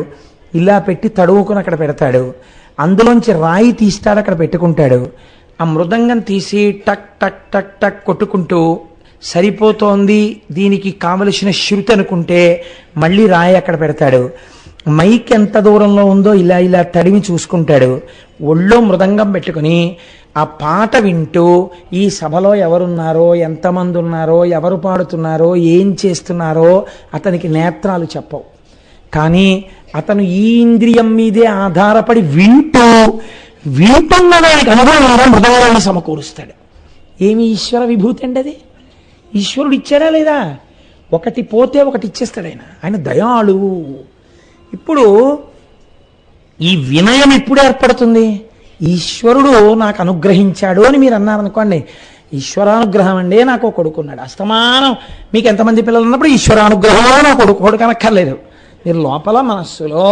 ఇలా పెట్టి తడువుకుని అక్కడ పెడతాడు. అందులోంచి రాయి తీస్తాడు, అక్కడ పెట్టుకుంటాడు. ఆ మృదంగం తీసి టక్ టక్ టక్ టక్ కొట్టుకుంటూ సరిపోతోంది, దీనికి కావలసిన శృతి అనుకుంటే మళ్ళీ రాయి అక్కడ పెడతాడు. మైక్ ఎంత దూరంలో ఉందో ఇలా ఇలా తడిమి చూసుకుంటాడు. ఒళ్ళో మృదంగం పెట్టుకుని ఆ పాట వింటూ ఈ సభలో ఎవరున్నారో, ఎంతమంది ఉన్నారో, ఎవరు పాడుతున్నారో, ఏం చేస్తున్నారో అతనికి నేత్రాలు చెప్పవు. కానీ అతను ఈ ఇంద్రియం మీదే ఆధారపడి వింటున్న దానికి అనుగుణంగా మృదంగాన్ని సమకూరుస్తాడు. ఏమి ఈశ్వర విభూతి అండి అది? ఈశ్వరుడు ఇచ్చాడా లేదా? ఒకటి పోతే ఒకటి ఇచ్చేస్తాడు ఆయన. ఆయన దయాళువు. ఇప్పుడు ఈ వినయం ఎప్పుడు ఏర్పడుతుంది? ఈశ్వరుడు నాకు అనుగ్రహించాడు అని మీరు అన్నారనుకోండి, ఈశ్వరానుగ్రహం అండి, నాకు కొడుకున్నాడు. అస్తమానం మీకు ఎంతమంది పిల్లలు ఉన్నప్పుడు ఈశ్వరానుగ్రహంలో నా కొడుకు కనక్కర్లేదు. మీరు లోపల మనస్సులో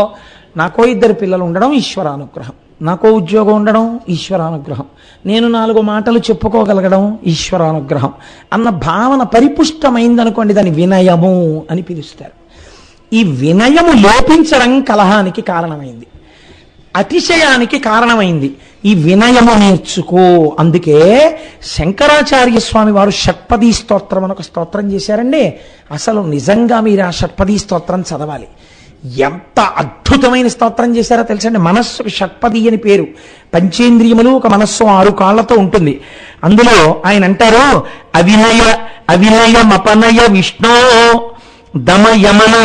నాకో 2 పిల్లలు ఉండడం ఈశ్వరానుగ్రహం, నాకో ఉద్యోగం ఉండడం ఈశ్వరానుగ్రహం, నేను 4 మాటలు చెప్పుకోగలగడం ఈశ్వరానుగ్రహం అన్న భావన పరిపుష్టమైందనుకోండి, దాని వినయము అని పిలుస్తారు. ఈ వినయము లోపించడం కలహానికి కారణమైంది, అతిశయానికి కారణమైంది. ఈ వినయము నేర్చుకో. అందుకే శంకరాచార్య స్వామి వారు షట్పదీ స్తోత్రం అని ఒక స్తోత్రం చేశారండి. అసలు నిజంగా మీరు ఆ షట్పదీ స్తోత్రం చదవాలి. ఎంత అద్భుతమైన స్తోత్రం చేశారో తెలుసండి. మనస్సుకు షట్పది అని పేరు. పంచేంద్రియములు, ఒక మనస్సు 6 కాళ్లతో ఉంటుంది. అందులో ఆయన అంటారు, అవినయమపనయ విష్ణో దమయమన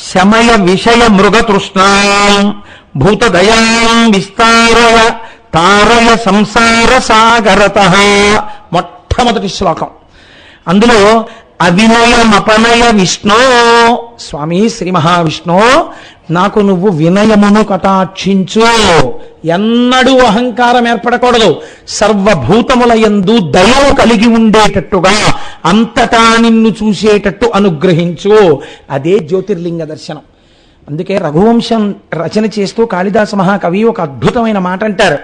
శమయ విషయ మృగతృష్ణాం భూతదయాం విస్తారయ తారయ సంసార సాగరతః. మొట్టమొదటి శ్లోకం. అందులో అవినయమపనయ విష్ణో, స్వామి శ్రీ మహావిష్ణు, నాకు నువ్వు వినయమును కటాక్షించు. ఎన్నడూ అహంకారం ఏర్పడకూడదు. సర్వభూతముల యందు దయము కలిగి ఉండేటట్టుగా అంతటా నిన్ను చూసేటట్టు అనుగ్రహించు. అదే జ్యోతిర్లింగ దర్శనం. అందుకే రఘువంశం రచన చేస్తూ కాళిదాస మహాకవి ఒక అద్భుతమైన మాట అంటారు.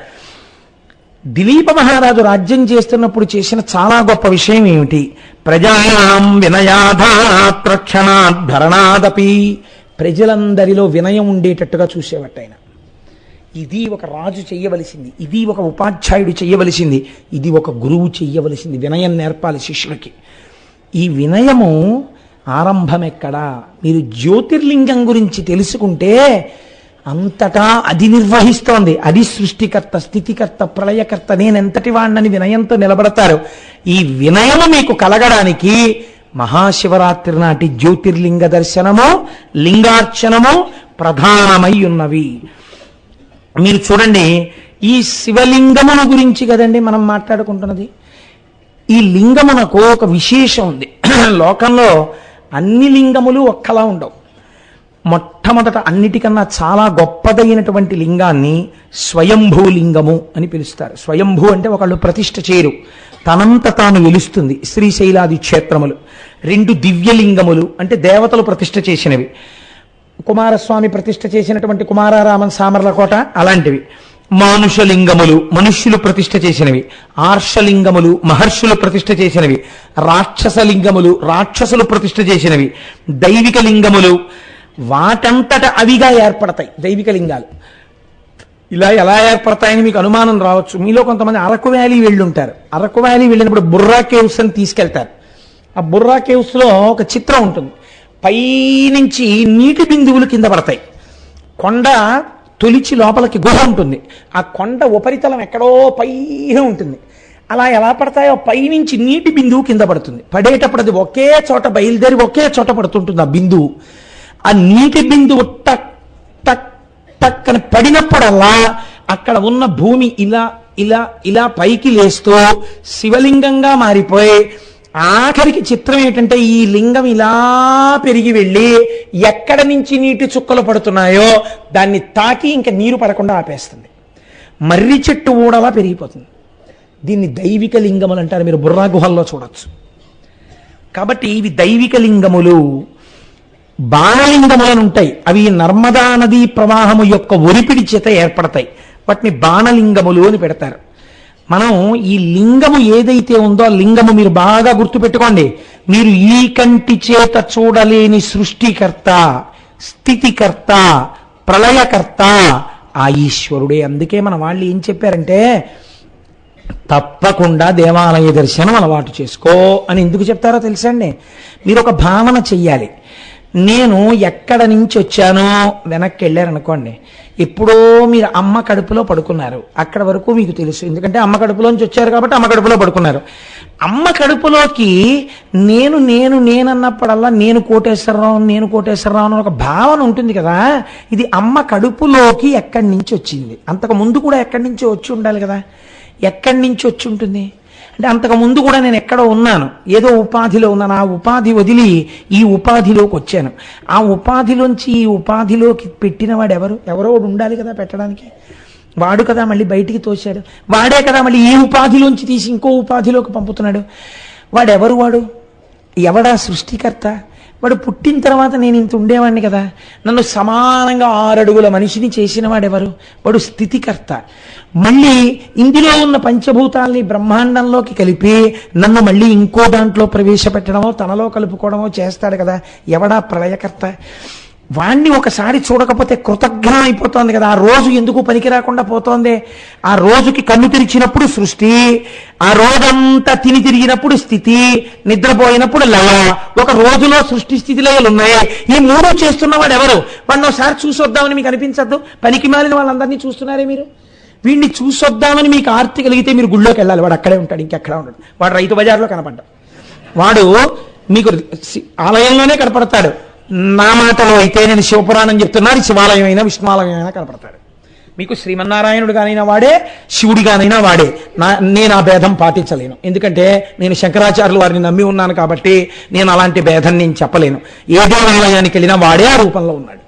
దిలీప మహారాజు రాజ్యం చేస్తున్నప్పుడు చేసిన చాలా గొప్ప విషయం ఏమిటి? ప్రజానాం వినయాధాత్ రక్షణాద్ భరణాదపి. ప్రజలందరిలో వినయం ఉండేటట్టుగా చూసేవట్టు ఆయన. ఇది ఒక రాజు చెయ్యవలసింది, ఇది ఒక ఉపాధ్యాయుడు చెయ్యవలసింది, ఇది ఒక గురువు చెయ్యవలసింది. వినయం నేర్పాలి శిష్యులకి. ఈ వినయము ఆరంభం ఎక్కడా? మీరు జ్యోతిర్లింగం గురించి తెలుసుకుంటే అంతటా అది నిర్వహిస్తోంది. అది సృష్టికర్త, స్థితికర్త, ప్రళయకర్త, నేనెంతటి వాణ్ణని వినయంతో నిలబడతారు. ఈ వినయము మీకు కలగడానికి మహాశివరాత్రి నాటి జ్యోతిర్లింగ దర్శనము, లింగార్చనము ప్రధానమై ఉన్నవి. మీరు చూడండి, ఈ శివలింగమును గురించి కదండి మనం మాట్లాడుకుంటున్నది. ఈ లింగమునకు ఒక విశేషం ఉంది. లోకంలో అన్ని లింగములు ఒక్కలా ఉండవు. మొట్టమొదట అన్నిటికన్నా చాలా గొప్పదైనటువంటి లింగాన్ని స్వయంభూ లింగము అని పిలుస్తారు. స్వయంభూ అంటే ఒకళ్ళు ప్రతిష్ఠ చేయరు, తనంత తాను వెలుస్తుంది. శ్రీశైలాది క్షేత్రములు. 2 దివ్యలింగములు అంటే దేవతలు ప్రతిష్ఠ చేసినవి. కుమారస్వామి ప్రతిష్ఠ చేసినటువంటి కుమారారామన్ సామర్లకోట అలాంటివి. మానుషలింగములు మనుష్యులు ప్రతిష్ఠ చేసినవి. ఆర్షలింగములు మహర్షులు ప్రతిష్ఠ చేసినవి. రాక్షసలింగములు రాక్షసులు ప్రతిష్ఠ చేసినవి. దైవిక లింగములు వాటంతట అవిగా ఏర్పడతాయి. దైవిక లింగాలు ఇలా ఎలా ఏర్పడతాయని మీకు అనుమానం రావచ్చు. మీలో కొంతమంది అరకు వ్యాలీ వెళ్ళుంటారు. అరకు వ్యాలీ వెళ్ళినప్పుడు బుర్రా కేవ్స్ అని తీసుకెళ్తారు. ఆ బుర్రా కేవ్స్ లో ఒక చిత్రం ఉంటుంది. పైనుంచి నీటి బిందువులు కింద పడతాయి. కొండ తొలిచి లోపలికి గుహ ఉంటుంది. ఆ కొండ ఉపరితలం ఎక్కడో పైన ఉంటుంది. అలా ఎలా పడతాయో పైనుంచి నీటి బిందువు కింద పడుతుంది. పడేటప్పుడు అది ఒకే చోట బయలుదేరి ఒకే చోట పడుతుంటుంది. ఆ బిందువు, ఆ నీటి బిందువు టక్ టక్ టక్ అని పడినప్పుడల్లా అక్కడ ఉన్న భూమి ఇలా ఇలా ఇలా పైకి లేస్తూ శివలింగంగా మారిపోయి, ఆఖరికి చిత్రం ఏంటంటే ఈ లింగం ఇలా పెరిగి వెళ్ళి ఎక్కడ నుంచి నీటి చుక్కలు పడుతున్నాయో దాన్ని తాకి ఇంకా నీరు పడకుండా ఆపేస్తుంది. మర్రి చెట్టు ఊడలా పెరిగిపోతుంది. దీన్ని దైవిక లింగములు అంటారు. మీరు బుర్రా గుహల్లో చూడొచ్చు. కాబట్టి ఇవి దైవిక లింగములు. బాణలింగములను ఉంటాయి. అవి నర్మదా నదీ ప్రవాహము యొక్క ఒరిపిడి చేత ఏర్పడతాయి. వాటిని బాణలింగములు అని పెడతారు. మనం ఈ లింగము ఏదైతే ఉందో ఆ లింగము మీరు బాగా గుర్తుపెట్టుకోండి. మీరు ఈ కంటి చేత చూడలేని సృష్టికర్త, స్థితికర్త, ప్రళయకర్త ఆ ఈశ్వరుడే. అందుకే మన వాళ్ళు ఏం చెప్పారంటే తప్పకుండా దేవాలయ దర్శనం అలవాటు చేసుకో అని ఎందుకు చెప్తారో తెలుసండి. మీరు ఒక భావన చెయ్యాలి. నేను ఎక్కడ నుంచి వచ్చానో వెనక్కి వెళ్ళారనుకోండి, ఎప్పుడో మీరు అమ్మ కడుపులో పడుకున్నారు. అక్కడ వరకు మీకు తెలుసు, ఎందుకంటే అమ్మ కడుపులోంచి వచ్చారు కాబట్టి అమ్మ కడుపులో పడుకున్నారు. అమ్మ కడుపులోకి నేను నేను నేనన్నప్పుడల్లా నేను కోటేశ్వరరావు అని ఒక భావన ఉంటుంది కదా. ఇది అమ్మ కడుపులోకి ఎక్కడి నుంచి వచ్చింది. అంతకు ముందు కూడా ఎక్కడి నుంచి వచ్చి ఉండాలి కదా. ఎక్కడి నుంచి వచ్చి ఉంటుంది అంటే అంతకు ముందు కూడా నేను ఎక్కడో ఉన్నాను, ఏదో ఉపాధిలో ఉన్నాను. ఆ ఉపాధి వదిలి ఈ ఉపాధిలోకి వచ్చాను. ఆ ఉపాధిలోంచి ఈ ఉపాధిలోకి పెట్టిన వాడు ఎవరో ఉండాలి కదా పెట్టడానికి. వాడు కదా మళ్ళీ బయటికి తోశాడు. వాడే కదా మళ్ళీ ఈ ఉపాధిలోంచి తీసి ఇంకో ఉపాధిలోకి పంపుతున్నాడు. వాడు ఎవడా సృష్టికర్త? వాడు పుట్టిన తర్వాత నేను ఇంత ఉండేవాడిని కదా. నన్ను సమానంగా 6 అడుగుల మనిషిని చేసిన వాడెవరు? వాడు స్థితికర్త. మళ్ళీ ఇందులో ఉన్న పంచభూతాల్ని బ్రహ్మాండంలోకి కలిపి నన్ను మళ్ళీ ఇంకో దాంట్లో ప్రవేశపెట్టడమో తనలో కలుపుకోవడమో చేస్తాడు కదా. ఎవడా ప్రళయకర్త? వాణ్ణి ఒకసారి చూడకపోతే కృతజ్ఞం అయిపోతోంది కదా. ఆ రోజు ఎందుకు పనికి రాకుండా పోతోంది? ఆ రోజుకి కన్ను తెరిచినప్పుడు సృష్టి, ఆ రోజంతా తిరిగినప్పుడు స్థితి, నిద్రపోయినప్పుడు లయ. ఒక రోజులో సృష్టి స్థితి లయలు ఉన్నాయి. ఈ 3 చేస్తున్నవాడు ఎవరు? వాడిని ఒకసారి చూసొద్దామని మీకు అనిపించద్దు? పనికి మాలిన వాళ్ళందరినీ చూస్తున్నారే మీరు. వీడిని చూసొద్దామని మీకు ఆర్తి కలిగితే మీరు గుళ్ళోకి వెళ్ళాలి. వాడు అక్కడే ఉంటాడు, ఇంకెక్కడా ఉంటాడు. వాడు రైతు బజార్లో కనపడ్డాడు. వాడు మీకు ఆలయంలోనే కనపడతాడు. నా మాటలో అయితే నేను శివపురాణం చెప్తున్నాను, శివాలయం అయినా విష్ణువాలయం అయినా కనపడతాడు. మీకు శ్రీమన్నారాయణుడు గానైనా వాడే, శివుడి గానైనా వాడే. నేను ఆ భేదం పాటించలేను, ఎందుకంటే నేను శంకరాచార్యులు వారిని నమ్మి ఉన్నాను కాబట్టి నేను అలాంటి భేదం నేను చెప్పలేను. ఏ దేవాలయానికి వెళ్ళినా వాడే ఆ రూపంలో ఉన్నాడు.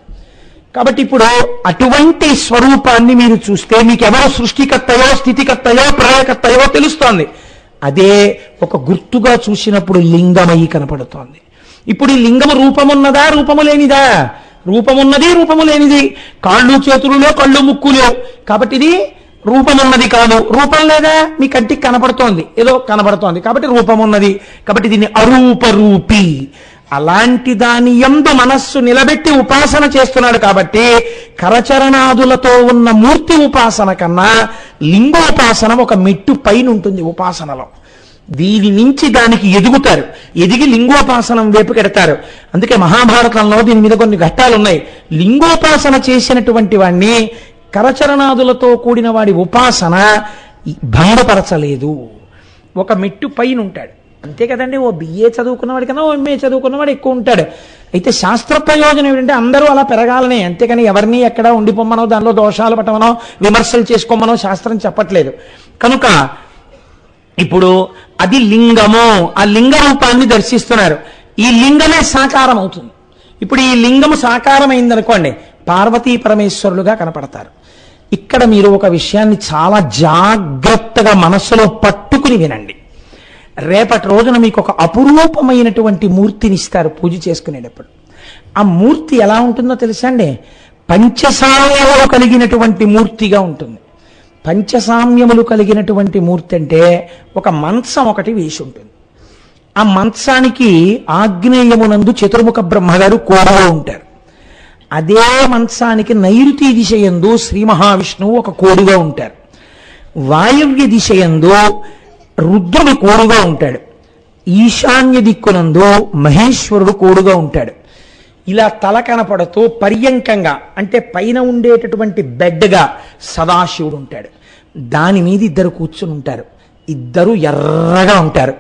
కాబట్టి ఇప్పుడు అటువంటి స్వరూపాన్ని మీరు చూస్తే మీకు ఎవరో సృష్టికర్తయో స్థితికర్తయో ప్రళయకర్తయో తెలుస్తోంది. అదే ఒక గుర్తుగా చూసినప్పుడు లింగమై కనపడుతోంది. ఇప్పుడు ఈ లింగము రూపమున్నదా రూపము లేనిదా? రూపమున్నది రూపము లేనిది. కాళ్ళు చేతులులో కళ్ళు ముక్కులో, కాబట్టి ఇది రూపమున్నది కాదు. రూపం లేదా? మీ కంటికి కనపడుతోంది, ఏదో కనపడుతోంది కాబట్టి రూపమున్నది. కాబట్టి దీన్ని అరూపరూపి. అలాంటి దాని యందు మనస్సు నిలబెట్టి ఉపాసన చేస్తున్నాడు కాబట్టి కరచరణాదులతో ఉన్న మూర్తి ఉపాసన కన్నా లింగోపాసన ఒక మెట్టు పైన ఉంటుంది ఉపాసనలో. దీని నుంచి దానికి ఎదుగుతారు, ఎదిగి లింగోపాసనం వైపు కెడతారు. అందుకే మహాభారతంలో దీని మీద కొన్ని ఘట్టాలు ఉన్నాయి. లింగోపాసన చేసినటువంటి వాడిని కరచరణాదులతో కూడిన వాడి ఉపాసన భంగపరచలేదు. ఒక మెట్టు పైన ఉంటాడు అంతే కదండి. ఓ బిఏ చదువుకున్నవాడి కన్నా ఓ ఎంఏ చదువుకున్నవాడు ఎక్కువ ఉంటాడు. అయితే శాస్త్ర ప్రయోజనం ఏంటంటే అందరూ అలా పెరగాలనే, అంతేకాని ఎవరిని ఎక్కడ ఉండిపోమ్మనో దానిలో దోషాలు పట్టమనో విమర్శలు చేసుకోమనో శాస్త్రం చెప్పట్లేదు. కనుక ఇప్పుడు అది లింగము, ఆ లింగ రూపాన్ని దర్శిస్తున్నారు. ఈ లింగమే సాకారం అవుతుంది. ఇప్పుడు ఈ లింగము సాకారమైందనుకోండి, పార్వతీ పరమేశ్వరులుగా కనపడతారు. ఇక్కడ మీరు ఒక విషయాన్ని చాలా జాగ్రత్తగా మనస్సులో పట్టుకుని వినండి. రేపటి రోజున మీకు ఒక అపురూపమైనటువంటి మూర్తిని ఇస్తారు పూజ చేసుకునేటప్పుడు. ఆ మూర్తి ఎలా ఉంటుందో తెలుసా అండి? పంచసామ్యములు కలిగినటువంటి మూర్తిగా ఉంటుంది. పంచసామ్యములు కలిగినటువంటి మూర్తి అంటే ఒక మంచం ఒకటి వేసి ఉంటుంది. ఆ మంచానికి ఆగ్నేయమునందు చతుర్ముఖ బ్రహ్మగారు కోడలో ఉంటారు. అదే మంచానికి నైరుతి దిశయందు శ్రీ మహావిష్ణువు ఒక కోడుగా ఉంటారు. వాయవ్య దిశయందు రుద్రుడు కోడుగా ఉంటాడు. ఈశాన్య దిక్కునందు మహేశ్వరుడు కోడుగా ఉంటాడు. ఇలా తల కనపడుతూ పర్యంకంగా అంటే పైన ఉండేటటువంటి బెడ్గా సదాశివుడు ఉంటాడు. దాని మీద ఇద్దరు కూర్చుని ఉంటారు. ఇద్దరు ఎర్రగా ఉంటారు.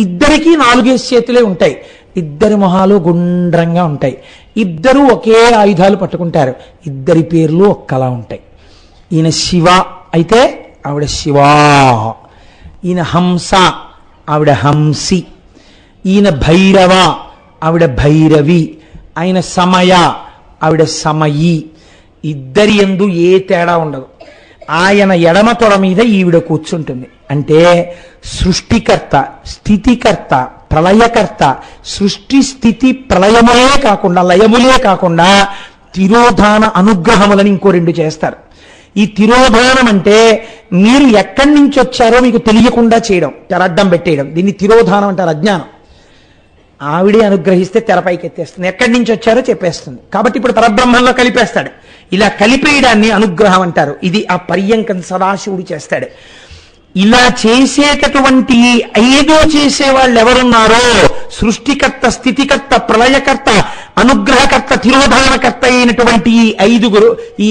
ఇద్దరికీ 4 చేతులే ఉంటాయి. ఇద్దరి మొహాలు గుండ్రంగా ఉంటాయి. ఇద్దరు ఒకే ఆయుధాలు పట్టుకుంటారు. ఇద్దరి పేర్లు ఒక్కలా ఉంటాయి. ఈయన శివ అయితే ఆవిడ శివా, ఈయన హంస ఆవిడ హంసి, ఈయన భైరవ ఆవిడ భైరవి, ఆయన సమయ ఆవిడ సమయి. ఇద్దరి యందు ఏ తేడా ఉండదు. ఆయన ఎడమ తొడ మీద ఈవిడ కూర్చుంటుంది. అంటే సృష్టికర్త, స్థితికర్త, ప్రళయకర్త, సృష్టి స్థితి ప్రళయములే కాకుండా లయములే కాకుండా తిరోధాన అనుగ్రహములని ఇంకో 2 చేస్తారు. ఈ తిరోధానం అంటే మీరు ఎక్కడి నుంచి వచ్చారో మీకు తెలియకుండా చేయడం, తెరడ్డం పెట్టేయడం. దీన్ని తిరోధానం అంటారు. అజ్ఞానం. ఆవిడే అనుగ్రహిస్తే తెరపైకి ఎత్తేస్తుంది. ఎక్కడి నుంచి వచ్చారో చెప్పేస్తుంది. కాబట్టి ఇప్పుడు పరబ్రహ్మంలో కలిపేస్తాడు. ఇలా కలిపేయడాన్ని అనుగ్రహం అంటారు. ఇది ఆ పర్యంకం సదాశివుడు చేస్తాడు. ఇలా చేసేటటువంటి 5 చేసేవాళ్ళు ఎవరున్నారో సృష్టికర్త, స్థితికర్త, ప్రళయకర్త, అనుగ్రహకర్త, తిరోధానకర్త అయినటువంటి ఈ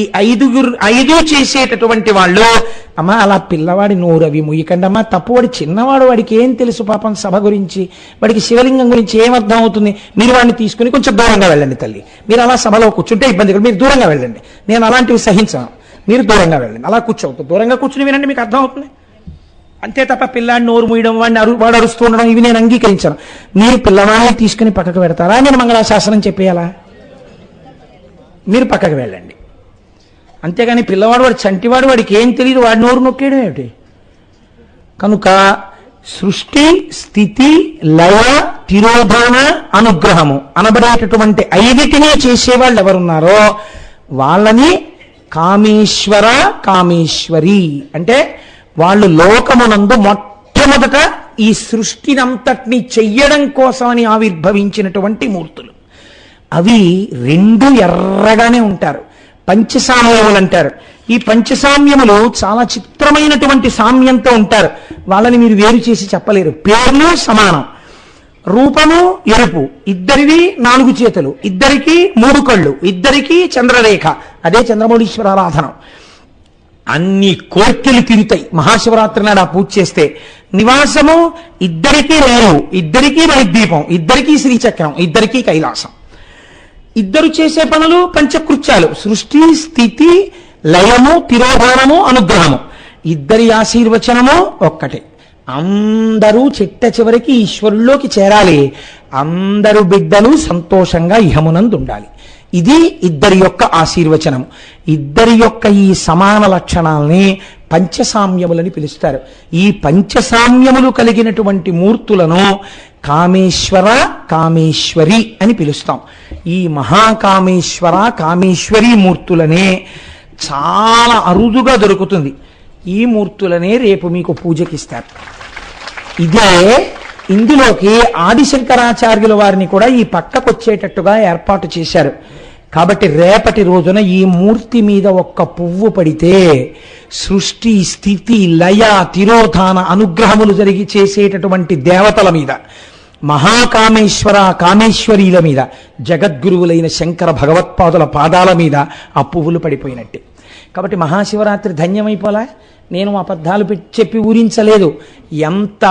ఐదు చేసేటటువంటి వాళ్ళు, అమ్మా అలా పిల్లవాడి నోరు అవి ముయ్యకండమ్మా, తప్పువాడి చిన్నవాడు, వాడికి ఏం తెలుసు పాపం సభ గురించి, వాడికి శివలింగం గురించి ఏమర్థం అవుతుంది, మీరు వాడిని తీసుకుని కొంచెం దూరంగా వెళ్ళండి తల్లి, మీరు అలా సభలో కూర్చుంటే ఇబ్బంది, మీరు దూరంగా వెళ్ళండి, నేను అలాంటివి సహించాను, మీరు దూరంగా వెళ్ళండి, అలా కూర్చోవద్దు, దూరంగా కూర్చుని వినండి, మీకు అర్థం అవుతుంది. అంతే తప్ప పిల్లాడిని నోరు మూయడం, వాడు అరుస్తూ ఉండడం ఇవి నేను అంగీకరించాను. మీరు పిల్లవాడిని తీసుకుని పక్కకు పెడతారా, నేను మంగళాశాసనం చెప్పేయాలా? మీరు పక్కకు వెళ్ళండి. అంతేగాని పిల్లవాడు, వాడు చంటివాడు, వాడికి ఏం తెలియదు, వాడి నోరు నొక్కేయడం ఏమిటి? కనుక సృష్టి, స్థితి, లయ, తిరోధాన, అనుగ్రహము అనబడేటటువంటి 5 చేసేవాళ్ళు ఎవరున్నారో వాళ్ళని కామేశ్వర, కామేశ్వరి అంటే వాళ్ళు లోకమునందు మొట్టమొదట ఈ సృష్టినంతటినీ చెయ్యడం కోసమని ఆవిర్భవించినటువంటి మూర్తులు. అవి 2 ఎర్రగానే ఉంటారు. పంచసామ్యములు అంటారు. ఈ పంచసామ్యములు చాలా చిత్రమైనటువంటి సామ్యంతో ఉంటారు. వాళ్ళని మీరు వేరు చేసి చెప్పలేరు. పేర్లు సమానం, రూపము ఎరుపు, ఇద్దరివి 4 చేతులు, ఇద్దరికి 3 కళ్ళు, ఇద్దరికి చంద్రరేఖ, అదే చంద్రమౌళీశ్వర ఆరాధనం. అన్ని కోర్కెలు తిరుగుతాయి మహాశివరాత్రి నాడు ఆ పూజ చేస్తే. నివాసము ఇద్దరికీ రేవు, ఇద్దరికీ మణిద్వీపం, ఇద్దరికీ శ్రీచక్రం, ఇద్దరికీ కైలాసం. ఇద్దరు చేసే పనులు పంచకృత్యాలు: సృష్టి, స్థితి, లయము, తిరోధానము, అనుగ్రహము. ఇద్దరి ఆశీర్వచనము ఒక్కటే. అందరూ చిట్ట చివరికి ఈశ్వరుల్లోకి చేరాలి. అందరు బిడ్డలు సంతోషంగా ఇహమునందు ఉండాలి. ఇది ఇద్దరి యొక్క ఆశీర్వచనం. ఇద్దరి యొక్క ఈ సమాన లక్షణాలని పంచసామ్యములని పిలుస్తారు. ఈ పంచసామ్యములు కలిగినటువంటి మూర్తులను కామేశ్వర, కామేశ్వరి అని పిలుస్తాం. ఈ మహాకామేశ్వర, కామేశ్వరి మూర్తులనే చాలా అరుదుగా దొరుకుతుంది. ఈ మూర్తులనే రేపు మీకు పూజకిస్తారు. ఇదే ఇందులోకి ఆదిశంకరాచార్యుల వారిని కూడా ఈ పక్కకొచ్చేటట్టుగా ఏర్పాటు చేశారు. కాబట్టి రేపటి రోజున ఈ మూర్తి మీద ఒక్క పువ్వు పడితే సృష్టి స్థితి లయ తిరోధాన అనుగ్రహములు జరిగి చేసేటటువంటి దేవతల మీద, మహాకామేశ్వర కామేశ్వరీల మీద, జగద్గురువులైన శంకర భగవత్పాదుల పాదాల మీద ఆ పువ్వులు పడిపోయినట్టే. కాబట్టి మహాశివరాత్రి ధన్యమైపోలా. నేను అబద్ధాలు చెప్పి ఊరించలేదు. ఎంత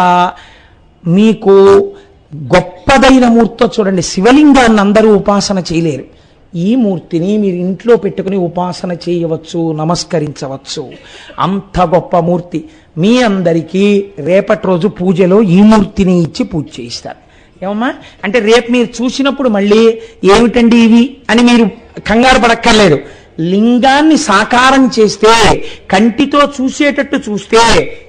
మీకు గొప్పదైన మూర్తో చూడండి. శివలింగాన్ని అందరూ ఉపాసన చేయలేరు. ఈ మూర్తిని మీరు ఇంట్లో పెట్టుకుని ఉపాసన చేయవచ్చు, నమస్కరించవచ్చు. అంత గొప్ప మూర్తి. మీ అందరికీ రేపటి రోజు పూజలో ఈ మూర్తిని ఇచ్చి పూజ చేయిస్తారు. ఏమమ్మా అంటే రేపు మీరు చూసినప్పుడు మళ్ళీ ఏమిటండి ఇవి అని మీరు కంగారు పడక్కర్లేదు. లింగాన్ని సాకారం చేస్తే, కంటితో చూసేటట్టు చూస్తే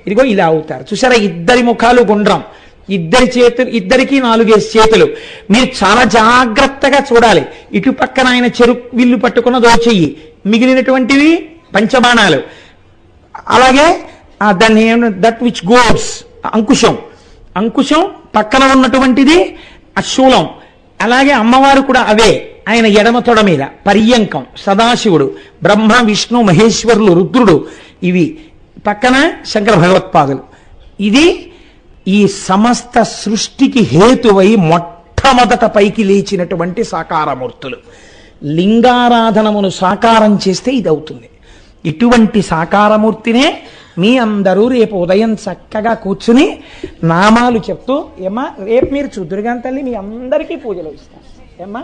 ఇదిగో ఇలా అవుతారు. చూసారా, ఇద్దరి ముఖాలు గుండ్రం, ఇద్దరి చేతులు, ఇద్దరికి 4 చేతులు. మీరు చాలా జాగ్రత్తగా చూడాలి. ఇటు పక్కన ఆయన విల్లు పట్టుకున్న దోచెయ్యి, మిగిలినటువంటివి పంచబాణాలు. అలాగే దాన్ని దట్ విచ్ గోడ్స్ అంకుశం పక్కన ఉన్నటువంటిది శూలం. అలాగే అమ్మవారు కూడా అవే. ఆయన ఎడమ తొడ మీద పర్యంకం సదాశివుడు, బ్రహ్మ విష్ణు మహేశ్వరులు రుద్రుడు, ఇవి పక్కన శంకర భగవత్పాదులు. ఇది ఈ సమస్త సృష్టికి హేతువై మొట్టమొదట పైకి లేచినటువంటి సాకారమూర్తులు. లింగారాధనమును సాకారం చేస్తే ఇది అవుతుంది. ఇటువంటి సాకారమూర్తినే మీ అందరూ రేపు ఉదయం చక్కగా కూర్చుని నామాలు చెప్తూ, ఏమ్మా రేపు మీరు చూద్దురుగాని తల్లి మీ అందరికీ పూజలు ఇస్తాను. ఏమ్మా